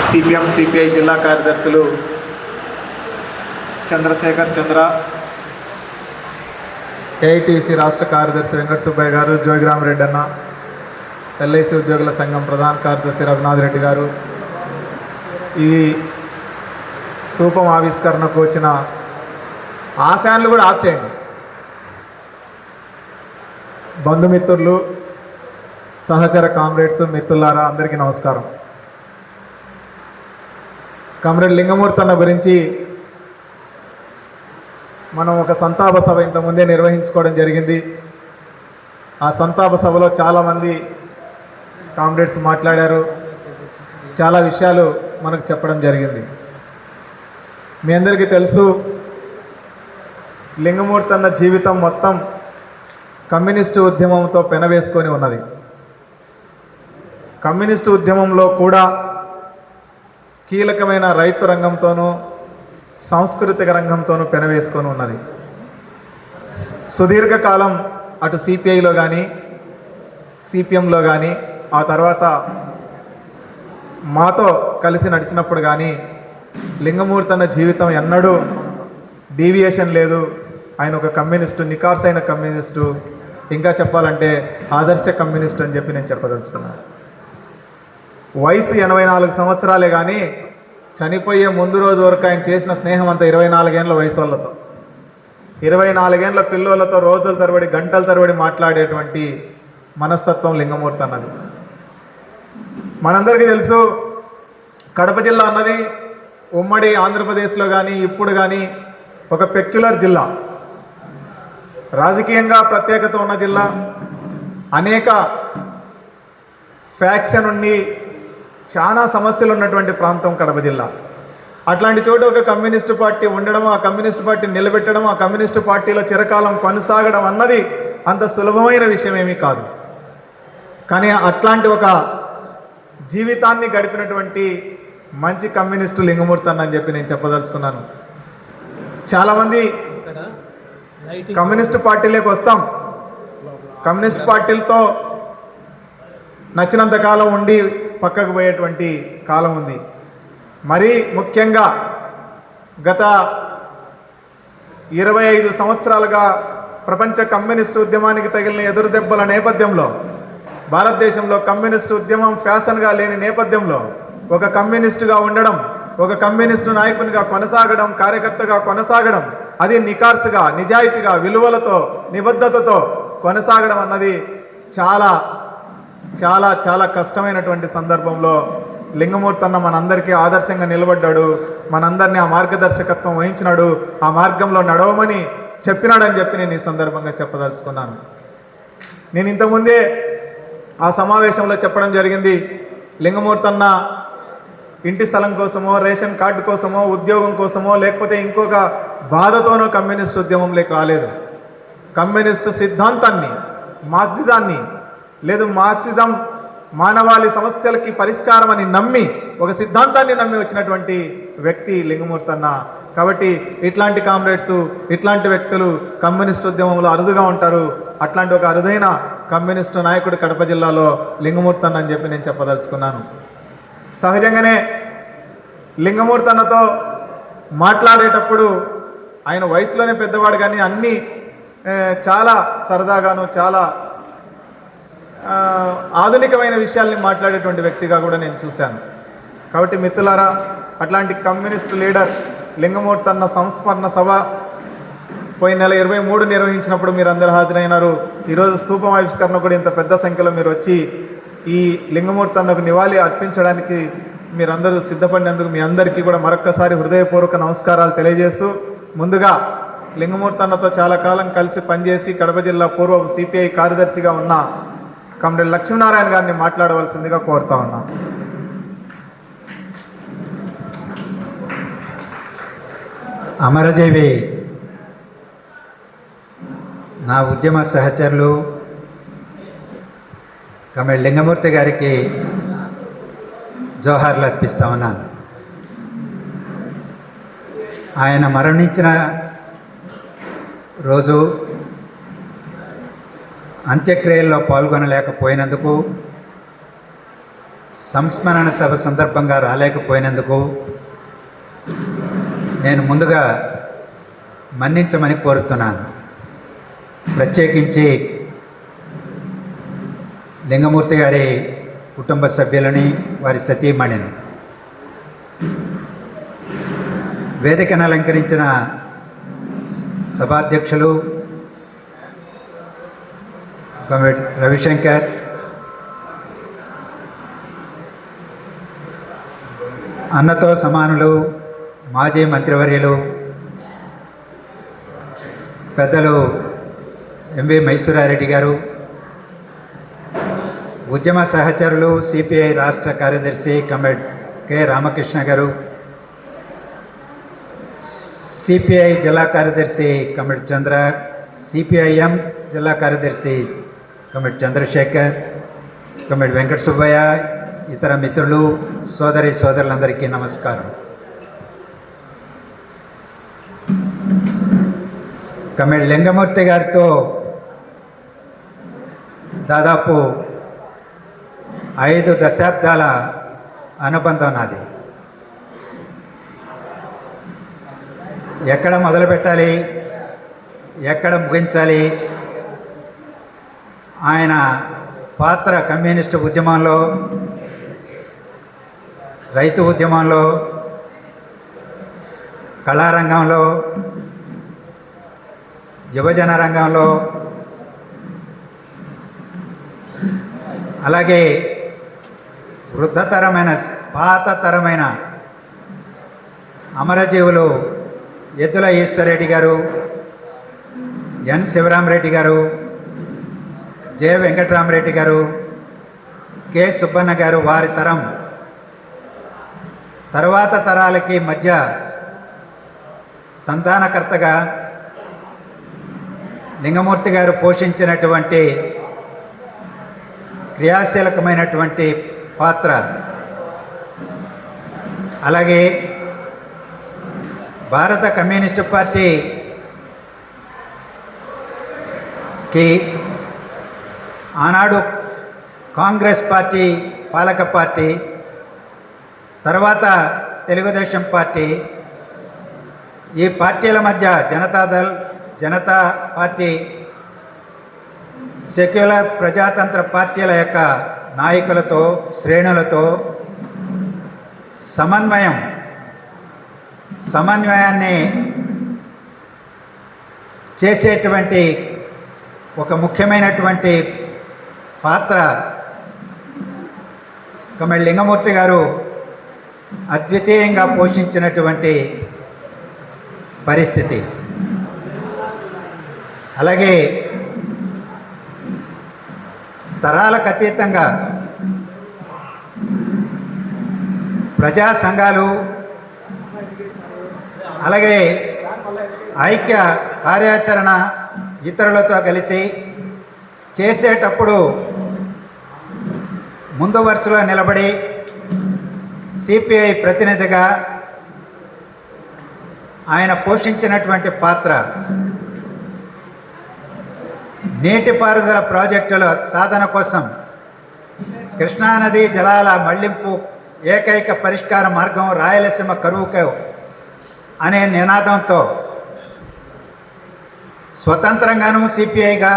CPM CPI జిల్లా కార్యదర్శులు చంద్రశేఖర్ చంద్ర, AITC రాష్ట్ర కార్యదర్శి వెంకట సుబ్బయ్య గారు, జోగిరామరెడ్డి అన్న, ఎల్ఐసి ఉద్యోగుల సంఘం ప్రధాన కార్యదర్శి రఘునాథ్ రెడ్డి గారు, ఈ స్తూపం ఆవిష్కరణకు వచ్చిన ఆ ఫ్యాన్లు కూడా ఆఫ్ చేయండి. బంధుమిత్రులు, సహచర కామ్రేడ్స్, మిత్రులారా అందరికీ నమస్కారం. కామ్రేడ్ లింగమూర్తి అన్న గురించి మనం ఒక సంతాప సభ ఇంతకుముందే నిర్వహించుకోవడం జరిగింది. ఆ సంతాప సభలో చాలామంది కామ్రేడ్స్ మాట్లాడారు, చాలా విషయాలు మనకు చెప్పడం జరిగింది. మీ అందరికీ తెలుసు, లింగమూర్తి అన్న జీవితం మొత్తం కమ్యూనిస్టు ఉద్యమంతో పెనవేసుకొని ఉన్నది. కమ్యూనిస్టు ఉద్యమంలో కూడా కీలకమైన రైతు రంగంతోనూ సాంస్కృతిక రంగంతోనూ పెనవేసుకొని ఉన్నది. సుదీర్ఘకాలం అటు సిపిఐలో కానీ సిపిఎంలో కానీ ఆ తర్వాత మాతో కలిసి నడిచినప్పుడు కానీ లింగమూర్తి అన్న జీవితం ఎన్నడూ డీవియేషన్ లేదు. ఆయన ఒక కమ్యూనిస్టు, నికార్సైన కమ్యూనిస్టు, ఇంకా చెప్పాలంటే ఆదర్శ కమ్యూనిస్టు అని చెప్పి నేను చెప్పదలుచుకున్నాను. వయసు 84 సంవత్సరాలే కానీ చనిపోయే ముందు రోజు వరకు ఆయన చేసిన స్నేహం అంతా 24 ఏళ్ళ వయసు వాళ్ళతో, 24 ఏళ్ళ పిల్లోళ్ళతో రోజుల తరబడి గంటల తరబడి మాట్లాడేటువంటి మనస్తత్వం లింగమూర్తి అన్నది. మనందరికీ తెలుసు, కడప జిల్లా అన్నది ఉమ్మడి ఆంధ్రప్రదేశ్లో కానీ ఇప్పుడు కానీ ఒక పెక్యులర్ జిల్లా, రాజకీయంగా ప్రత్యేకత ఉన్న జిల్లా, అనేక ఫ్యాక్షన్ ఉండి చాలా సమస్యలు ఉన్నటువంటి ప్రాంతం కడప జిల్లా. అట్లాంటి చోట ఒక కమ్యూనిస్టు పార్టీ ఉండడం, ఆ కమ్యూనిస్టు పార్టీని నిలబెట్టడం, ఆ కమ్యూనిస్టు పార్టీలో చిరకాలం కొనసాగడం అన్నది అంత సులభమైన విషయం ఏమీ కాదు. కానీ అట్లాంటి ఒక జీవితాన్ని గడిపినటువంటి మంచి కమ్యూనిస్టు లింగమూర్తి అన్న అని చెప్పి నేను చెప్పదలుచుకున్నాను. చాలామంది కమ్యూనిస్టు పార్టీలోకి వస్తాం, కమ్యూనిస్ట్ పార్టీలతో నచ్చినంత కాలం ఉండి పక్కకు పోయేటువంటి కాలం ఉంది. మరీ ముఖ్యంగా గత 25 సంవత్సరాలుగా ప్రపంచ కమ్యూనిస్టు ఉద్యమానికి తగిలిన ఎదురుదెబ్బల నేపథ్యంలో, భారతదేశంలో కమ్యూనిస్టు ఉద్యమం ఫ్యాషన్గా లేని నేపథ్యంలో ఒక కమ్యూనిస్టుగా ఉండడం, ఒక కమ్యూనిస్టు నాయకునిగా కొనసాగడం, కార్యకర్తగా కొనసాగడం, అది నికార్సుగా, నిజాయితీగా, విలువలతో, నిబద్ధతతో కొనసాగడం అన్నది చాలా చాలా చాలా కష్టమైనటువంటి సందర్భంలో లింగమూర్తి అన్న మనందరికీ ఆదర్శంగా నిలబడ్డాడు. మనందరినీ ఆ మార్గదర్శకత్వం వహించినాడు, ఆ మార్గంలో నడవమని చెప్పినాడని చెప్పి నేను ఈ సందర్భంగా చెప్పదలుచుకున్నాను. నేను ఇంతకుముందే ఆ సమావేశంలో చెప్పడం జరిగింది, లింగమూర్తి అన్న ఇంటి స్థలం కోసమో, రేషన్ కార్డు కోసమో, ఉద్యోగం కోసమో, లేకపోతే ఇంకొక బాధతోనో కమ్యూనిస్ట్ ఉద్యమంలోకి రాలేదు. కమ్యూనిస్టు సిద్ధాంతాన్ని, మార్క్సిజాన్ని, లేదు మార్క్సిజం మానవాళి సమస్యలకి పరిష్కారం అని నమ్మి, ఒక సిద్ధాంతాన్ని నమ్మి వచ్చినటువంటి వ్యక్తి లింగమూర్తి అన్న. కాబట్టి ఇట్లాంటి కామ్రేడ్స్, ఇట్లాంటి వ్యక్తులు కమ్యూనిస్ట్ ఉద్యమంలో అరుదుగా ఉంటారు. అట్లాంటి ఒక అరుదైన కమ్యూనిస్టు నాయకుడు కడప జిల్లాలో లింగమూర్తి అన్న అని చెప్పి నేను చెప్పదలుచుకున్నాను. సహజంగానే లింగమూర్తి అన్నతో మాట్లాడేటప్పుడు ఆయన వయసులోనే పెద్దవాడు, కానీ అన్నీ చాలా సరదాగాను చాలా ఆధునికమైన విషయాల్ని మాట్లాడేటువంటి వ్యక్తిగా కూడా నేను చూశాను. కాబట్టి మిత్రులారా, అట్లాంటి కమ్యూనిస్టు లీడర్ లింగమూర్తి అన్న సంస్మరణ సభ పోయిన నెల 23 నిర్వహించినప్పుడు మీరు అందరూ హాజరైనారు. ఈరోజు స్తూపం ఆవిష్కరణ కూడా ఇంత పెద్ద సంఖ్యలో మీరు వచ్చి ఈ లింగమూర్తి అన్నకు నివాళి అర్పించడానికి మీరందరూ సిద్ధపడినందుకు మీ అందరికీ కూడా మరొక్కసారి హృదయపూర్వక నమస్కారాలు తెలియజేస్తూ, ముందుగా లింగమూర్తి అన్నతో చాలా కాలం కలిసి పనిచేసి కడప జిల్లా పూర్వ సిపిఐ కార్యదర్శిగా ఉన్న కామ్రేడ్ లక్ష్మీనారాయణ గారిని మాట్లాడవలసిందిగా కోరుతా ఉన్నా. అమరజీవి నా ఉద్యమ సహచరులు కామ్రేడ్ లింగమూర్తి గారికి జోహార్లు అర్పిస్తా ఉన్నాను. ఆయన మరణించిన రోజు అంత్యక్రియల్లో పాల్గొనలేకపోయినందుకు సంస్మరణ సభ సందర్భంగా రాలేకపోయినందుకు నేను ముందుగా మన్నించమని కోరుతున్నాను. ప్రత్యేకించి లింగమూర్తి గారి కుటుంబ సభ్యులని, వారి సతీమణిని, వేదికను అలంకరించిన సభాధ్యక్షులు కమిటీ రవిశంకర్, అన్నతో సమానులు, మాజీ మంత్రివర్యులు పెద్దలు ఎంవి మైసూరారెడ్డి గారు, ఉద్యమ సహచరులు సిపిఐ రాష్ట్ర కార్యదర్శి కమిటీ కె రామకృష్ణ గారు, సిపిఐ జిల్లా కార్యదర్శి కమిటీ చంద్ర, సిపిఐఎం జిల్లా కార్యదర్శి కమిటీ చంద్రశేఖర్, కమిటీ వెంకట సుబ్బయ్య, ఇతర మిత్రులు, సోదరులందరికీ నమస్కారం. కమిటీ లింగమూర్తి గారితో దాదాపు 5 దశాబ్దాల అనుబంధం నాది. ఎక్కడ మొదలు పెట్టాలి, ఎక్కడ ముగించాలి, ఆయన పాత్ర కమ్యూనిస్టు ఉద్యమంలో, రైతు ఉద్యమంలో, కళారంగంలో, యువజన రంగంలో, అలాగే వృద్ధతరమైన పాతతరమైన అమరజీవులు ఎద్దుల ఈశ్వరరెడ్డి గారు, ఎన్ శివరామరెడ్డి గారు, జె వెంకటరామరెడ్డి గారు, కె సుబ్బన్న గారు, వారి తరం తర్వాత తరాలకి మధ్య సంధానకర్తగా లింగమూర్తి గారు పోషించినటువంటి క్రియాశీలకమైనటువంటి పాత్ర, అలాగే భారత కమ్యూనిస్టు పార్టీకి ఆనాడు కాంగ్రెస్ పార్టీ పాలక పార్టీ, తర్వాత తెలుగుదేశం పార్టీ, ఈ పార్టీల మధ్య జనతా పార్టీ, సెక్యులర్ ప్రజాతంత్ర పార్టీల యొక్క నాయకులతో, శ్రేణులతో సమన్వయాన్ని చేసేటువంటి ఒక ముఖ్యమైనటువంటి పాత్ర కమిటీ లింగమూర్తి గారు అద్వితీయంగా పోషించినటువంటి పరిస్థితి. అలాగే తరాలకు అతీతంగా ప్రజా సంఘాలు, అలాగే ఐక్య కార్యాచరణ ఇతరులతో కలిసి చేసేటప్పుడు ముందు వరుసలో నిలబడి సిపిఐ ప్రతినిధిగా ఆయన పోషించినటువంటి పాత్ర, నీటిపారుదల ప్రాజెక్టుల సాధన కోసం కృష్ణానదీ జలాల మళ్లింపు ఏకైక పరిష్కార మార్గం రాయలసీమ కరువుకు అనే నినాదంతో స్వతంత్రంగానూ సిపిఐగా,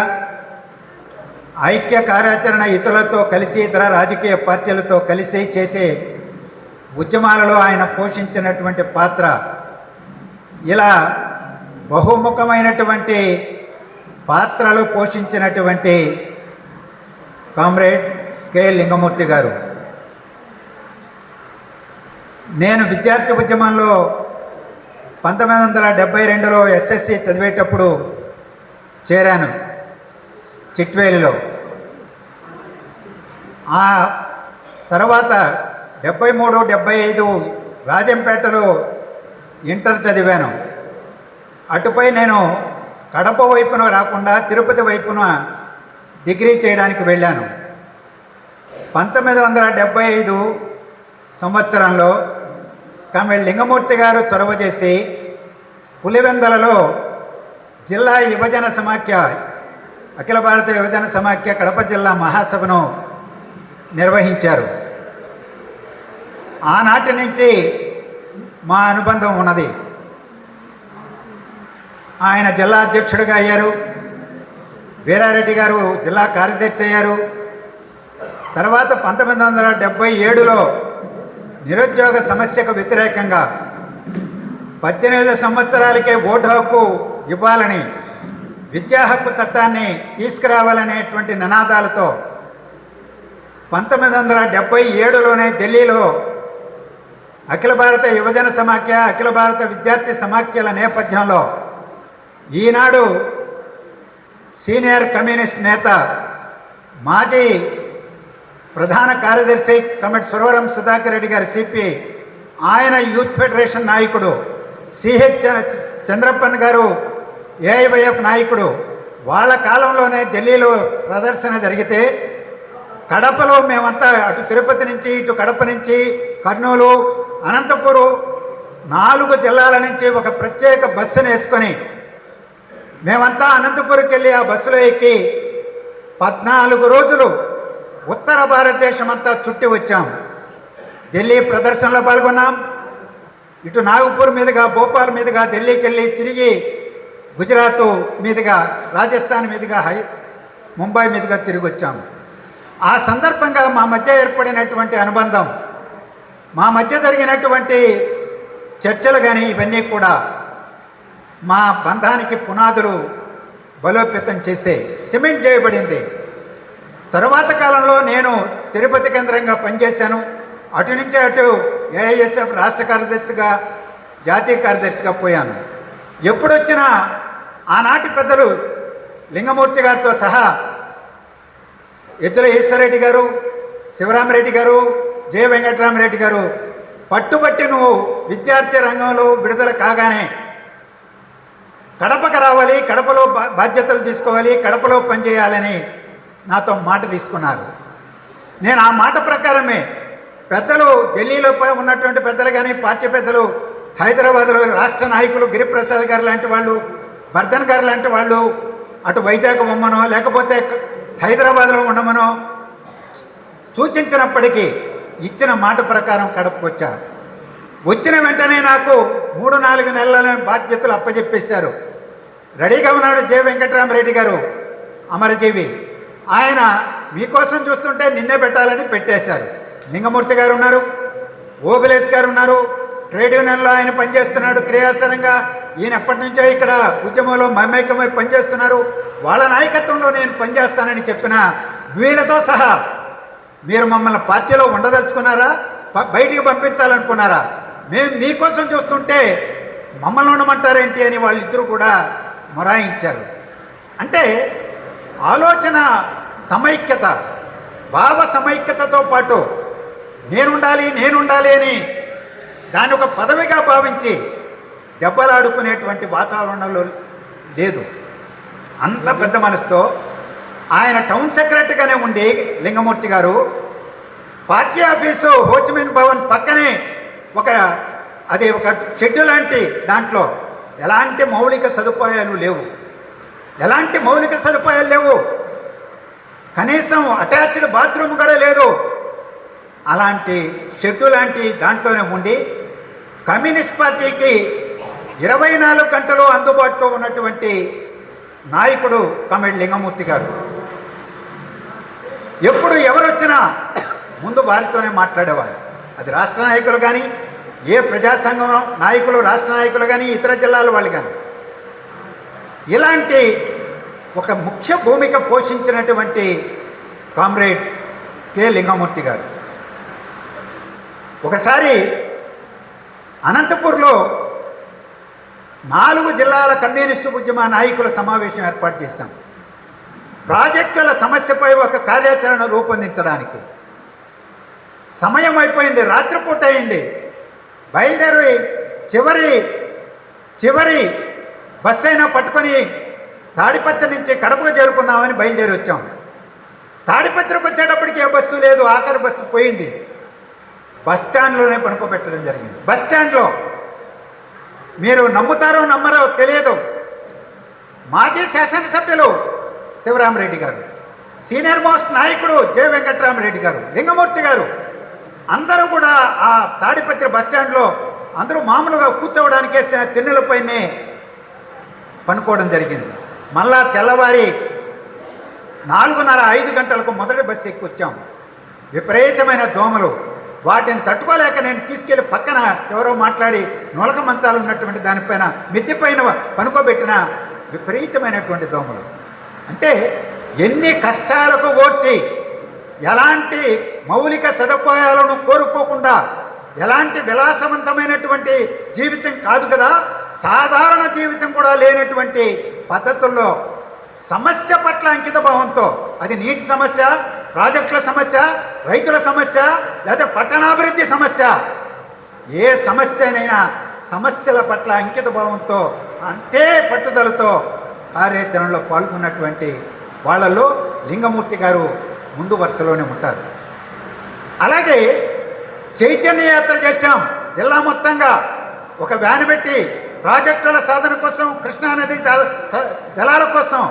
ఐక్య కార్యాచరణ ఇతరులతో కలిసి, ఇతర రాజకీయ పార్టీలతో కలిసి చేసే ఉద్యమాలలో ఆయన పోషించినటువంటి పాత్ర, ఇలా బహుముఖమైనటువంటి పాత్రలు పోషించినటువంటి కామ్రేడ్ కె లింగమూర్తి గారు. నేను విద్యార్థి ఉద్యమంలో 1972లో ఎస్ఎస్సి చదివేటప్పుడు చేరాను చిట్వేలిలో. ఆ తర్వాత 73, 75 రాజంపేటలో ఇంటర్ చదివాను. అటుపై నేను కడప వైపున రాకుండా తిరుపతి వైపున డిగ్రీ చేయడానికి వెళ్ళాను. 1975 సంవత్సరంలో కమిటీ లింగమూర్తి గారు చొరవ చేసి పులివెందలలో జిల్లా యువజన సమాఖ్య, అఖిల భారత యువజన సమాఖ్య కడప జిల్లా మహాసభను నిర్వహించారు. ఆనాటి నుంచి మా అనుబంధం ఉన్నది. ఆయన జిల్లా అధ్యక్షుడిగా అయ్యారు, వీరారెడ్డి గారు జిల్లా కార్యదర్శి అయ్యారు. తర్వాత 1977లో నిరుద్యోగ సమస్యకు వ్యతిరేకంగా 18 సంవత్సరాలకే ఓటు హక్కు ఇవ్వాలని, విద్యా హక్కు చట్టాన్ని తీసుకురావాలనేటువంటి నినాదాలతో 1977లోనే ఢిల్లీలో అఖిల భారత యువజన సమాఖ్య, అఖిల భారత విద్యార్థి సమాఖ్యల నేపథ్యంలో ఈనాడు సీనియర్ కమ్యూనిస్ట్ నేత, మాజీ ప్రధాన కార్యదర్శి కమిటీ సురవరం సుధాకర్ రెడ్డి గారి సిపి, ఆయన యూత్ ఫెడరేషన్ నాయకుడు, సిహెచ్ చంద్రప్పన్ గారు ఏఐవైఎఫ్ నాయకుడు, వాళ్ళ కాలంలోనే ఢిల్లీలో ప్రదర్శన జరిగితే కడపలో మేమంతా అటు తిరుపతి నుంచి ఇటు కడప నుంచి కర్నూలు, అనంతపురం 4 జిల్లాల నుంచి ఒక ప్రత్యేక బస్సును వేసుకొని మేమంతా అనంతపురంకి వెళ్ళి ఆ బస్సులో ఎక్కి 14 రోజులు ఉత్తర భారతదేశం అంతా చుట్టి వచ్చాం. ఢిల్లీ ప్రదర్శనలో పాల్గొన్నాం. ఇటు నాగపూర్ మీదుగా, భోపాల్ మీదుగా ఢిల్లీకి వెళ్ళి తిరిగి గుజరాత్ మీదుగా, రాజస్థాన్ మీదుగా, ముంబై మీదుగా తిరిగి వచ్చాం. ఆ సందర్భంగా మా మధ్య ఏర్పడినటువంటి అనుబంధం, మా మధ్య జరిగినటువంటి చర్చలు కానీ ఇవన్నీ కూడా మా బంధానికి పునాదులు బలోపేతం చేసే సిమెంట్ చేయబడింది. తరువాత కాలంలో నేను తిరుపతి కేంద్రంగా పనిచేశాను. అటు నుంచి అటు ఏఐఎస్ఎఫ్ రాష్ట్ర కార్యదర్శిగా, జాతీయ కార్యదర్శిగా పోయాను. ఎప్పుడొచ్చినా ఆనాటి పెద్దలు లింగమూర్తి గారితో సహా ఎద్దుల ఈశ్వరరెడ్డి గారు, శివరామరెడ్డి గారు, జె వెంకటరామరెడ్డి గారు పట్టుబట్టి నువ్వు విద్యార్థి రంగంలో విడుదల కాగానే కడపకు రావాలి, కడపలో బాధ్యతలు తీసుకోవాలి, కడపలో పనిచేయాలని నాతో మాట తీసుకున్నారు. నేను ఆ మాట ప్రకారమే పెద్దలు, ఢిల్లీలో ఉన్నటువంటి పెద్దలు కానీ, పార్టీ పెద్దలు, హైదరాబాద్లో రాష్ట్ర నాయకులు గిరిప్రసాద్ గారు లాంటి వాళ్ళు, బర్ధన్ గారు లాంటి వాళ్ళు అటు వైజాగ్ పొమ్మనో లేకపోతే హైదరాబాద్లో ఉండమనో సూచించినప్పటికీ ఇచ్చిన మాట ప్రకారం కడపకు వచ్చా. వచ్చిన వెంటనే నాకు 3-4 నెలల బాధ్యతలు అప్పచెప్పేశారు. రెడీగా ఉన్నాడు జె వెంకటరామరెడ్డి గారు, అమరజీవి. ఆయన మీకోసం చూస్తుంటే నిన్నే పెట్టాలని పెట్టేశారు. లింగమూర్తి గారు ఉన్నారు, ఓబిలేష్ గారు ఉన్నారు, ట్రేడ్ యూనియన్లో ఆయన పనిచేస్తున్నాడు క్రియాశీలంగా. ఈయన ఎప్పటి నుంచో ఇక్కడ ఉద్యమంలో మమేకమై పనిచేస్తున్నారు. వాళ్ళ నాయకత్వంలో నేను పనిచేస్తానని చెప్పిన వీళ్ళతో సహా మీరు మమ్మల్ని పార్టీలో ఉండదలుచుకున్నారా, బయటికి పంపించాలనుకున్నారా, మేము మీకోసం చూస్తుంటే మమ్మల్ని ఉండమంటారేంటి అని వాళ్ళిద్దరూ కూడా మొరాయించారు. అంటే ఆలోచన సమైక్యత, భావ సమైక్యతతో పాటు నేనుండాలి అని దాని ఒక పదవిగా భావించి దెబ్బలాడుకునేటువంటి వాతావరణంలో లేదు. అంత పెద్ద మనసుతో ఆయన టౌన్ సెక్రటరీగానే ఉండి లింగమూర్తి గారు పార్టీ ఆఫీసు హోచిమిన్ భవన్ పక్కనే ఒక షెడ్ లాంటి దాంట్లో ఎలాంటి మౌలిక సదుపాయాలు లేవు, కనీసం అటాచ్డ్ బాత్రూమ్ కూడా లేదు. అలాంటి షెడ్డు లాంటి దాంట్లోనే ఉండి కమ్యూనిస్ట్ పార్టీకి 24 గంటలు అందుబాటులో ఉన్నటువంటి నాయకుడు కమిడి లింగమూర్తి గారు. ఎప్పుడు ఎవరొచ్చినా ముందు వారితోనే మాట్లాడేవారు. అది రాష్ట్ర నాయకులు కానీ, ఏ ప్రజాసంఘం నాయకులు, రాష్ట్ర నాయకులు కానీ, ఇతర జిల్లాల వాళ్ళు కానీ, ఇలాంటి ఒక ముఖ్య భూమిక పోషించినటువంటి కామ్రేడ్ కె లింగమూర్తి గారు. ఒకసారి అనంతపూర్లో 4 జిల్లాల కమ్యూనిస్టు ఉద్యమ నాయకుల సమావేశం ఏర్పాటు చేశాం. ప్రాజెక్టుల సమస్యపై ఒక కార్యాచరణ రూపొందించడానికి. సమయం అయిపోయింది, రాత్రిపూట అయింది. బయలుదేరి చివరి బస్సు అయినా పట్టుకొని తాడిపత్రి నుంచి కడపకు చేరుకుందామని బయలుదేరి వచ్చాం. తాడిపత్రికి వచ్చేటప్పటికి ఏ బస్సు లేదు, ఆఖరి బస్సు పోయింది. బస్టాండ్లోనే పనుకోబెట్టడం జరిగింది. బస్టాండ్లో మీరు నమ్ముతారో నమ్మరో తెలియదు, మాజీ శాసనసభ్యులు శివరామరెడ్డి గారు, సీనియర్ మోస్ట్ నాయకుడు జె వెంకటరామరెడ్డి గారు, లింగమూర్తి గారు అందరూ కూడా ఆ తాడిపత్రి బస్టాండ్లో అందరూ మామూలుగా కూర్చోవడానికి వేసిన తిన్నెలపైనే పనుకోవడం జరిగింది. మళ్ళా తెల్లవారి 4:30-5 గంటలకు మొదటి బస్సు ఎక్కి వచ్చాం. విపరీతమైన దోమలు, వాటిని తట్టుకోలేక నేను తీసుకెళ్లి పక్కన ఎవరో మాట్లాడి నొలక మంచాలు ఉన్నటువంటి దానిపైన మిద్దెపైన పనుకోబెట్టిన విపరీతమైనటువంటి దోమలు. అంటే ఎన్ని కష్టాలకు ఓర్చి ఎలాంటి మౌలిక సదుపాయాలను కోరుకోకుండా, ఎలాంటి విలాసవంతమైనటువంటి జీవితం కాదు కదా, సాధారణ జీవితం కూడా లేనటువంటి పద్ధతుల్లో సమస్య పట్ల అంకిత భావంతో, అది నీటి సమస్య, ప్రాజెక్టుల సమస్య, రైతుల సమస్య, లేదా పట్టణాభివృద్ధి సమస్య, ఏ సమస్యనైనా సమస్యల పట్ల అంకిత భావంతో అంతే పట్టుదలతో కార్యాచరణలో పాల్గొన్నటువంటి వాళ్ళల్లో లింగమూర్తి గారు ముందు వరుసలోనే ఉంటారు. అలాగే చైతన్య యాత్ర చేశాం. జిల్లా మొత్తంగా ఒక వ్యాన్ పెట్టి ప్రాజెక్టుల సాధన కోసం, కృష్ణానది జలాల కోసం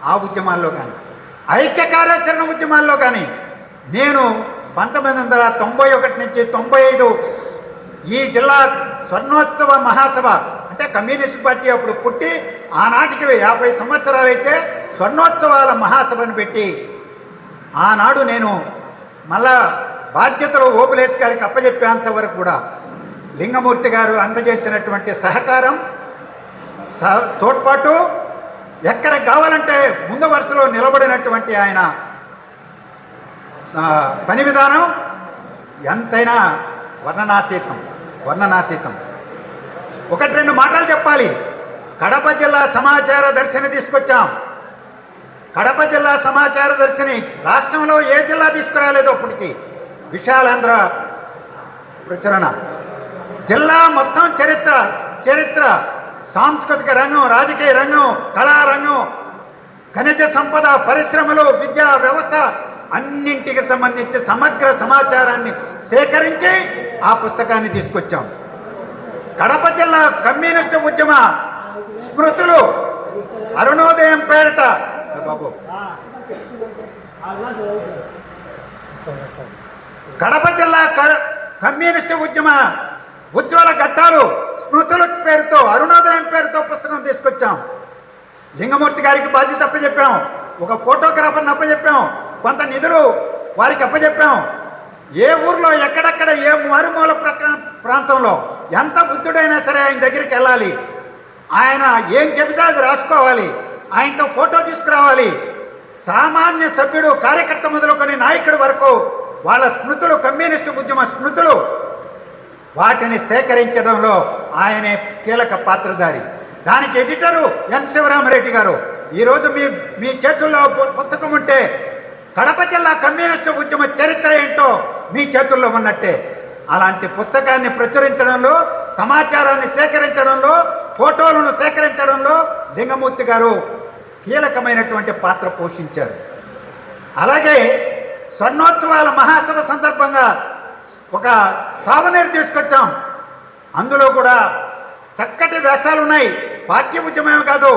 ఆ ఉద్యమాల్లో కానీ, ఐక్య కార్యాచరణ ఉద్యమాల్లో కానీ నేను 1991 నుంచి 95 ఈ జిల్లా స్వర్ణోత్సవ మహాసభ, అంటే కమ్యూనిస్ట్ పార్టీ అప్పుడు పుట్టి ఆనాటికి 50 సంవత్సరాలు అయితే స్వర్ణోత్సవాల మహాసభను పెట్టి ఆనాడు నేను మళ్ళా బాధ్యతలు ఓబులేస్ గారికి అప్పచెప్పేంత వరకు కూడా లింగమూర్తి గారు అందజేసినటువంటి సహకారం, తోడ్పాటు, ఎక్కడ కావాలంటే ముందు వరుసలో నిలబడినటువంటి ఆయన పని విధానం ఎంతైనా వర్ణనాతీతం. 1-2 మాటలు చెప్పాలి. కడప జిల్లా సమాచార దర్శిని తీసుకొచ్చాం. కడప జిల్లా సమాచార దర్శిని రాష్ట్రంలో ఏ జిల్లా తీసుకురాలేదు అప్పటికి. విశాలాంధ్ర ప్రచురణ జిల్లా మొత్తం చరిత్ర, సాంస్కృతిక రంగం, రాజకీయ రంగం, కళారంగం, ఖనిజ సంపద, పరిశ్రమలు, విద్యా వ్యవస్థ అన్నింటికి సంబంధించి సమగ్ర సమాచారాన్ని సేకరించి ఆ పుస్తకాన్ని తీసుకొచ్చాం. కడప జిల్లా కమ్యూనిస్టు ఉద్యమ స్మృతులు, అరుణోదయం పేరిట బాబు కడప జిల్లా కమ్యూనిస్టు ఉద్యమ ఉజ్వల ఘట్టాలు, స్మృతుల పేరుతో, అరుణోదయం పేరుతో పుస్తకం తీసుకొచ్చాం. లింగమూర్తి గారికి బాధ్యత అప్పచెప్పాం. ఒక ఫోటోగ్రాఫర్ని అప్పచెప్పాం. కొంత నిధులు వారికి అప్పచెప్పాం. ఏ ఊర్లో, ఎక్కడెక్కడ, ఏ మారుమూల ప్రాంతంలో ఎంత బుద్ధుడైనా సరే ఆయన దగ్గరికి వెళ్ళాలి. ఆయన ఏం చెబితే అది రాసుకోవాలి. ఆయనతో ఫోటో తీసుకురావాలి. సామాన్య సభ్యుడు, కార్యకర్త మొదలుకొని నాయకుడి వరకు వాళ్ళ స్మృతులు, కమ్యూనిస్టు ఉద్యమ స్మృతులు, వాటిని సేకరించడంలో ఆయనే కీలక పాత్రధారి. దానికి ఎడిటరు ఎన్ శివరామరెడ్డి గారు. ఈరోజు మీ చేతుల్లో పుస్తకం ఉంటే కడప జిల్లా కమ్యూనిస్టు ఉద్యమ చరిత్ర ఏంటో మీ చేతుల్లో ఉన్నట్టే. అలాంటి పుస్తకాన్ని ప్రచురించడంలో, సమాచారాన్ని సేకరించడంలో, ఫోటోలను సేకరించడంలో లింగమూర్తి గారు కీలకమైనటువంటి పాత్ర పోషించారు. అలాగే స్వర్ణోత్సవాల మహాసభ సందర్భంగా ఒక సావనీరు తీసుకొచ్చాం. అందులో కూడా చక్కటి వ్యాసాలు ఉన్నాయి. పార్టీ ఉద్యమమే కాదు,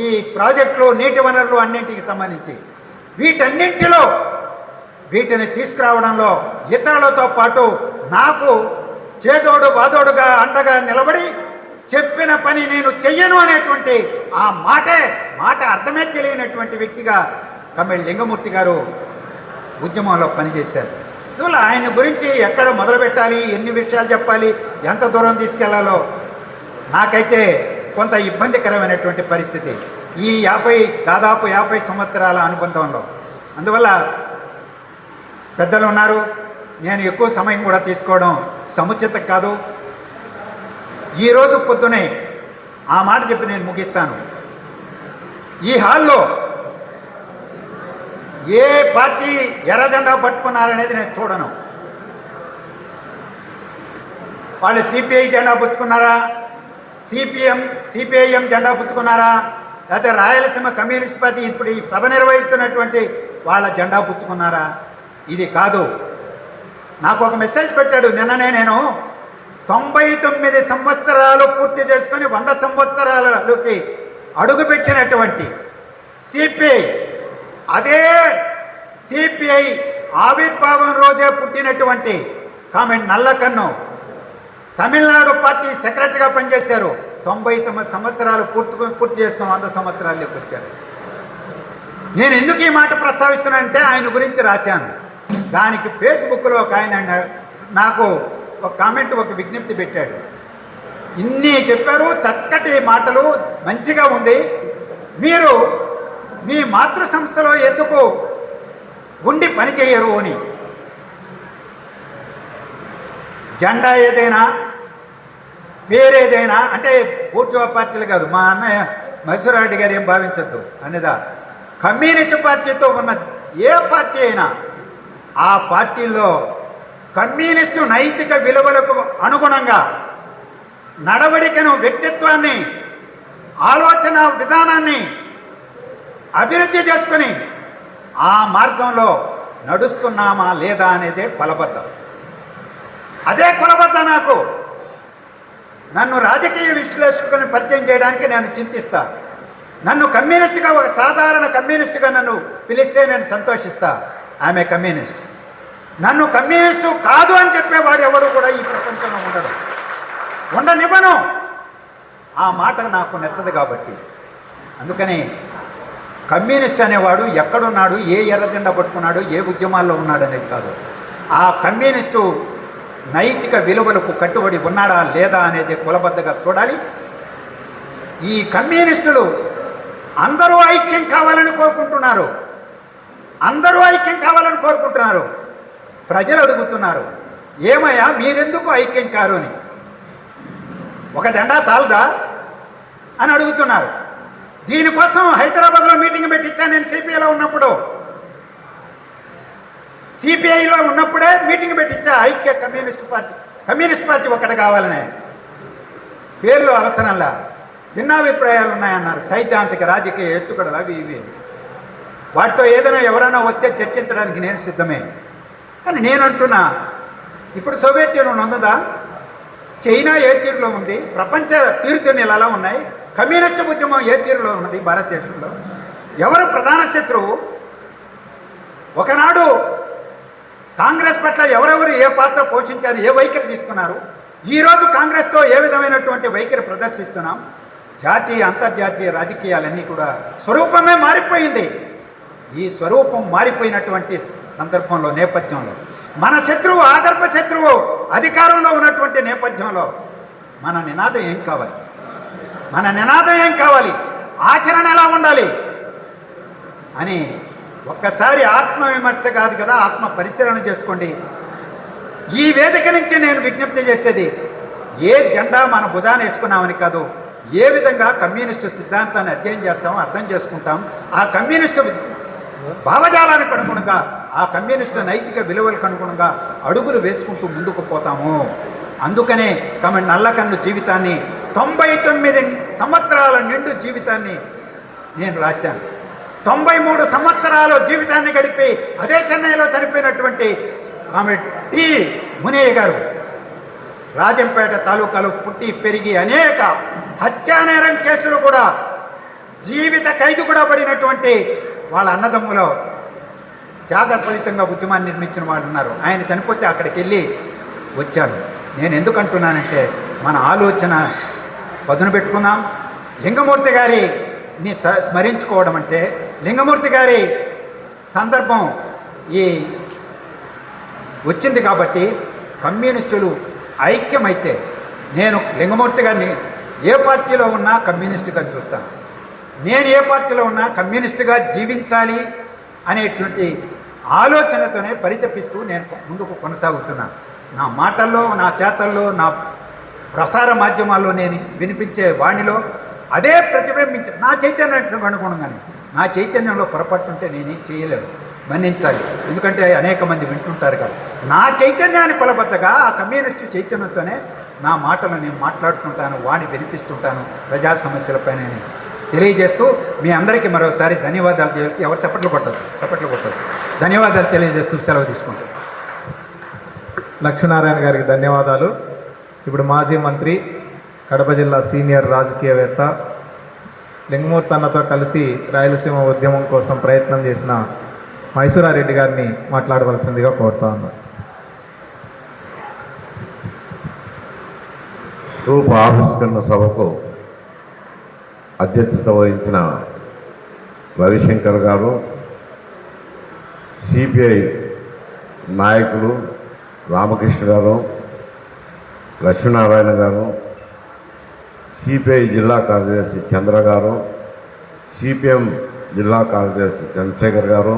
ఈ ప్రాజెక్టులు, నీటి వనరులు అన్నింటికి సంబంధించి వీటిని తీసుకురావడంలో ఇతరులతో పాటు నాకు చేదోడు వాదోడుగా అండగా నిలబడి చెప్పిన పని నేను చెయ్యను అనేటువంటి ఆ మాట అర్థమే తెలియనటువంటి వ్యక్తిగా కమ్మిడి లింగమూర్తి గారు ఉద్యమంలో పనిచేశారు. అందువల్ల ఆయన గురించి ఎక్కడ మొదలు పెట్టాలి, ఎన్ని విషయాలు చెప్పాలి, ఎంత దూరం తీసుకెళ్లాలో నాకైతే కొంత ఇబ్బందికరమైనటువంటి పరిస్థితి ఈ దాదాపు 50 సంవత్సరాల అనుబంధంలో. అందువల్ల పెద్దలు ఉన్నారు, నేను ఎక్కువ సమయం కూడా తీసుకోవడం సముచితం కాదు. ఈరోజు పొద్దునే ఆ మాట చెప్పి నేను ముగిస్తాను. ఈ హాల్లో ఏ పార్టీ ఎర్ర జెండా పట్టుకున్నారనేది నేను చూడను. వాళ్ళు సిపిఐ జెండా పుచ్చుకున్నారా, సిపిఐఎం జెండా పుచ్చుకున్నారా, లేకపోతే రాయలసీమ కమ్యూనిస్ట్ పార్టీ ఇప్పుడు ఈ సభ నిర్వహిస్తున్నటువంటి వాళ్ళ జెండా పుచ్చుకున్నారా? ఇది కాదు. నాకు ఒక మెసేజ్ పెట్టాడు నిన్ననే. నేను 99 సంవత్సరాలు పూర్తి చేసుకొని 100 సంవత్సరాలకి అడుగుపెట్టినటువంటి సిపిఐ, అదే సిపిఐ ఆవిర్భావం రోజే పుట్టినటువంటి కామెంట్ నల్లకన్ను తమిళనాడు పార్టీ సెక్రటరీగా పనిచేశారు. 99 సంవత్సరాలు పూర్తి చేసుకుని 100 సంవత్సరాల్లోకి వచ్చారు. నేను ఎందుకు ఈ మాట ప్రస్తావిస్తున్నానంటే ఆయన గురించి రాశాను. దానికి ఫేస్బుక్లో ఒక ఆయన నాకు ఒక కామెంట్, ఒక విజ్ఞప్తి పెట్టాడు. ఇన్ని చెప్పారు, చక్కటి మాటలు, మంచిగా ఉంది. మీరు మీ మాతృ సంస్థలో ఎందుకు ఉండి పని చేయరు అని. జెండా ఏదైనా, పేరేదైనా, అంటే పూర్తిగా పార్టీలు కాదు, మా అన్నయ్య మధుసూరారెడ్డి గారు ఏం భావించద్దు అనేదా, కమ్యూనిస్టు పార్టీతో ఉన్న ఏ పార్టీ అయినా ఆ పార్టీలో కమ్యూనిస్టు నైతిక విలువలకు అనుగుణంగా నడవడికను, వ్యక్తిత్వాన్ని, ఆలోచన విధానాన్ని అభివృద్ధి చేసుకుని ఆ మార్గంలో నడుస్తున్నామా లేదా అనేదే కొలబద్ద. అదే కొలబద్ద. నాకు నన్ను రాజకీయ విశ్లేషకుని పరిచయం చేయడానికి నేను చింతిస్తా. నన్ను కమ్యూనిస్ట్గా, ఒక సాధారణ కమ్యూనిస్ట్గా నన్ను పిలిస్తే నేను సంతోషిస్తా. ఆమె కమ్యూనిస్ట్. నన్ను కమ్యూనిస్టు కాదు అని చెప్పేవాడు ఎవడు కూడా ఈ ప్రపంచంలో ఉండడు, ఉండనివ్వను. ఆ మాట నాకు నచ్చదు కాబట్టి. అందుకని కమ్యూనిస్ట్ అనేవాడు ఎక్కడున్నాడు, ఏ ఎర్ర జెండా పట్టుకున్నాడు, ఏ ఉద్యమాల్లో ఉన్నాడు అనేది కాదు. ఆ కమ్యూనిస్టు నైతిక విలువలకు కట్టుబడి ఉన్నాడా లేదా అనేది కులబద్దగా చూడాలి. ఈ కమ్యూనిస్టులు అందరూ ఐక్యం కావాలని కోరుకుంటున్నారు. అందరూ ఐక్యం కావాలని కోరుకుంటున్నారు. ప్రజలు అడుగుతున్నారు, ఏమయ్యా మీరెందుకు ఐక్యం కారు అని. ఒక జెండా చాలదా అని అడుగుతున్నారు. దీనికోసం హైదరాబాద్లో మీటింగ్ పెట్టించాను నేను. సిపిఐలో ఉన్నప్పుడే మీటింగ్ పెట్టించా. ఐక్య కమ్యూనిస్ట్ పార్టీ ఒక్కటి కావాలనే. పేర్లు అవసరంలా, భిన్నాభిప్రాయాలు ఉన్నాయన్నారు. సైద్ధాంతిక రాజకీయ ఎత్తుకడలు అవి ఇవి. వాటితో ఏదైనా ఎవరైనా వస్తే చర్చించడానికి నేను సిద్ధమే. కానీ నేను అంటున్నా, ఇప్పుడు సోవియట్ యూనియన్ ఉన్నదా? చైనా ఏ తీరులో ఉంది? ప్రపంచ తీరుతెన్నులు ఎలా ఉన్నాయి? కమ్యూనిస్ట్ ఉద్యమం ఏ తీరులో ఉన్నది భారతదేశంలో? ఎవరు ప్రధాన శత్రువు? ఒకనాడు కాంగ్రెస్ పట్ల ఎవరెవరు ఏ పాత్ర పోషించారు, ఏ వైఖరి తీసుకున్నారు? ఈరోజు కాంగ్రెస్తో ఏ విధమైనటువంటి వైఖరి ప్రదర్శిస్తున్నాం? జాతీయ అంతర్జాతీయ రాజకీయాలన్నీ కూడా స్వరూపమే మారిపోయింది. ఈ స్వరూపం మారిపోయినటువంటి సందర్భంలో, నేపథ్యంలో, మన శత్రువు, ఆదర్భ శత్రువు అధికారంలో ఉన్నటువంటి నేపథ్యంలో మన నినాదం ఏం కావాలి? మన నినాదం ఏం కావాలి? ఆచరణ ఎలా ఉండాలి అని ఒక్కసారి ఆత్మవిమర్శ కాదు కదా, ఆత్మ పరిశీలన చేసుకోండి. ఈ వేదిక నుంచి నేను విజ్ఞప్తి చేసేది, ఏ జెండా మన భుజాన వేసుకున్నామని కాదు, ఏ విధంగా కమ్యూనిస్టు సిద్ధాంతాన్ని అధ్యయనం చేస్తామో అర్థం చేసుకుంటాం. ఆ కమ్యూనిస్టు భావజాలానికి అనుగుణంగా, ఆ కమ్యూనిస్టు నైతిక విలువలకు అనుగుణంగా అడుగులు వేసుకుంటూ ముందుకు పోతాము. అందుకనే నల్లకన్ను జీవితాన్ని, 99 సంవత్సరాల నిండు జీవితాన్ని నేను రాశాను. 93 సంవత్సరాలు జీవితాన్ని గడిపి అదే చెన్నైలో చనిపోయినటువంటి కామ్రేడ్ టి మునయ్య గారు రాజంపేట తాలూకాలో పుట్టి పెరిగి అనేక హత్యానేరం కేసులు కూడా, జీవిత ఖైదు కూడా పడినటువంటి వాళ్ళ అన్నదమ్ములో త్యాగ ఫలితంగా ఉద్యమాన్ని నిర్మించిన వాళ్ళు ఉన్నారు. ఆయన చనిపోతే అక్కడికి వెళ్ళి వచ్చాను. నేను ఎందుకంటున్నానంటే, మన ఆలోచన పదును పెట్టుకున్నాం. లింగమూర్తి గారిని స్మరించుకోవడం అంటే, లింగమూర్తి గారి సందర్భం ఈ వచ్చింది కాబట్టి కమ్యూనిస్టులు ఐక్యమైతే, నేను లింగమూర్తి గారిని ఏ పార్టీలో ఉన్నా కమ్యూనిస్టుగా చూస్తాను. నేను ఏ పార్టీలో ఉన్నా కమ్యూనిస్టుగా జీవించాలి అనేటువంటి ఆలోచనతోనే పరితపిస్తూ నేను ముందుకు కొనసాగుతున్నాను. నా మాటల్లో, నా చేతల్లో, నా ప్రసార మాధ్యమాల్లో నేను వినిపించే వాణిలో అదే ప్రతిబింబించ, నా చైతన్యానికి అనుగుణంగానే. నా చైతన్యంలో పొరపాటుంటే నేనేం చేయలేను, మన్నించాలి. ఎందుకంటే అనేక మంది వింటుంటారు కదా. నా చైతన్యాన్ని కొలబద్దగా ఆ కమ్యూనిస్టు చైతన్యంతోనే నా మాటలు నేను మాట్లాడుతుంటాను, వాణి వినిపిస్తుంటాను ప్రజా సమస్యలపైన తెలియజేస్తూ మీ అందరికీ మరోసారి ధన్యవాదాలు తెలియజేస్తూ, ఎవరు చప్పట్లు కొట్టదు, ధన్యవాదాలు తెలియజేస్తూ సెలవు తీసుకుంటాను. లక్ష్మీనారాయణ గారికి ధన్యవాదాలు. ఇప్పుడు మాజీ మంత్రి, కడప జిల్లా సీనియర్ రాజకీయవేత్త, లింగమూర్తి అన్నతో కలిసి రాయలసీమ ఉద్యమం కోసం ప్రయత్నం చేసిన మైసూరారెడ్డి గారిని మాట్లాడవలసిందిగా కోరుతా ఉన్నాను. తూపు ఆవిష్కరణ సభకు అధ్యక్షత వహించిన రవిశంకర్ గారు, సిపిఐ నాయకులు రామకృష్ణ గారు, లక్ష్మీనారాయణ గారు, సిపిఐ జిల్లా కార్యదర్శి చంద్ర గారు, సిపిఎం జిల్లా కార్యదర్శి చంద్రశేఖర్ గారు,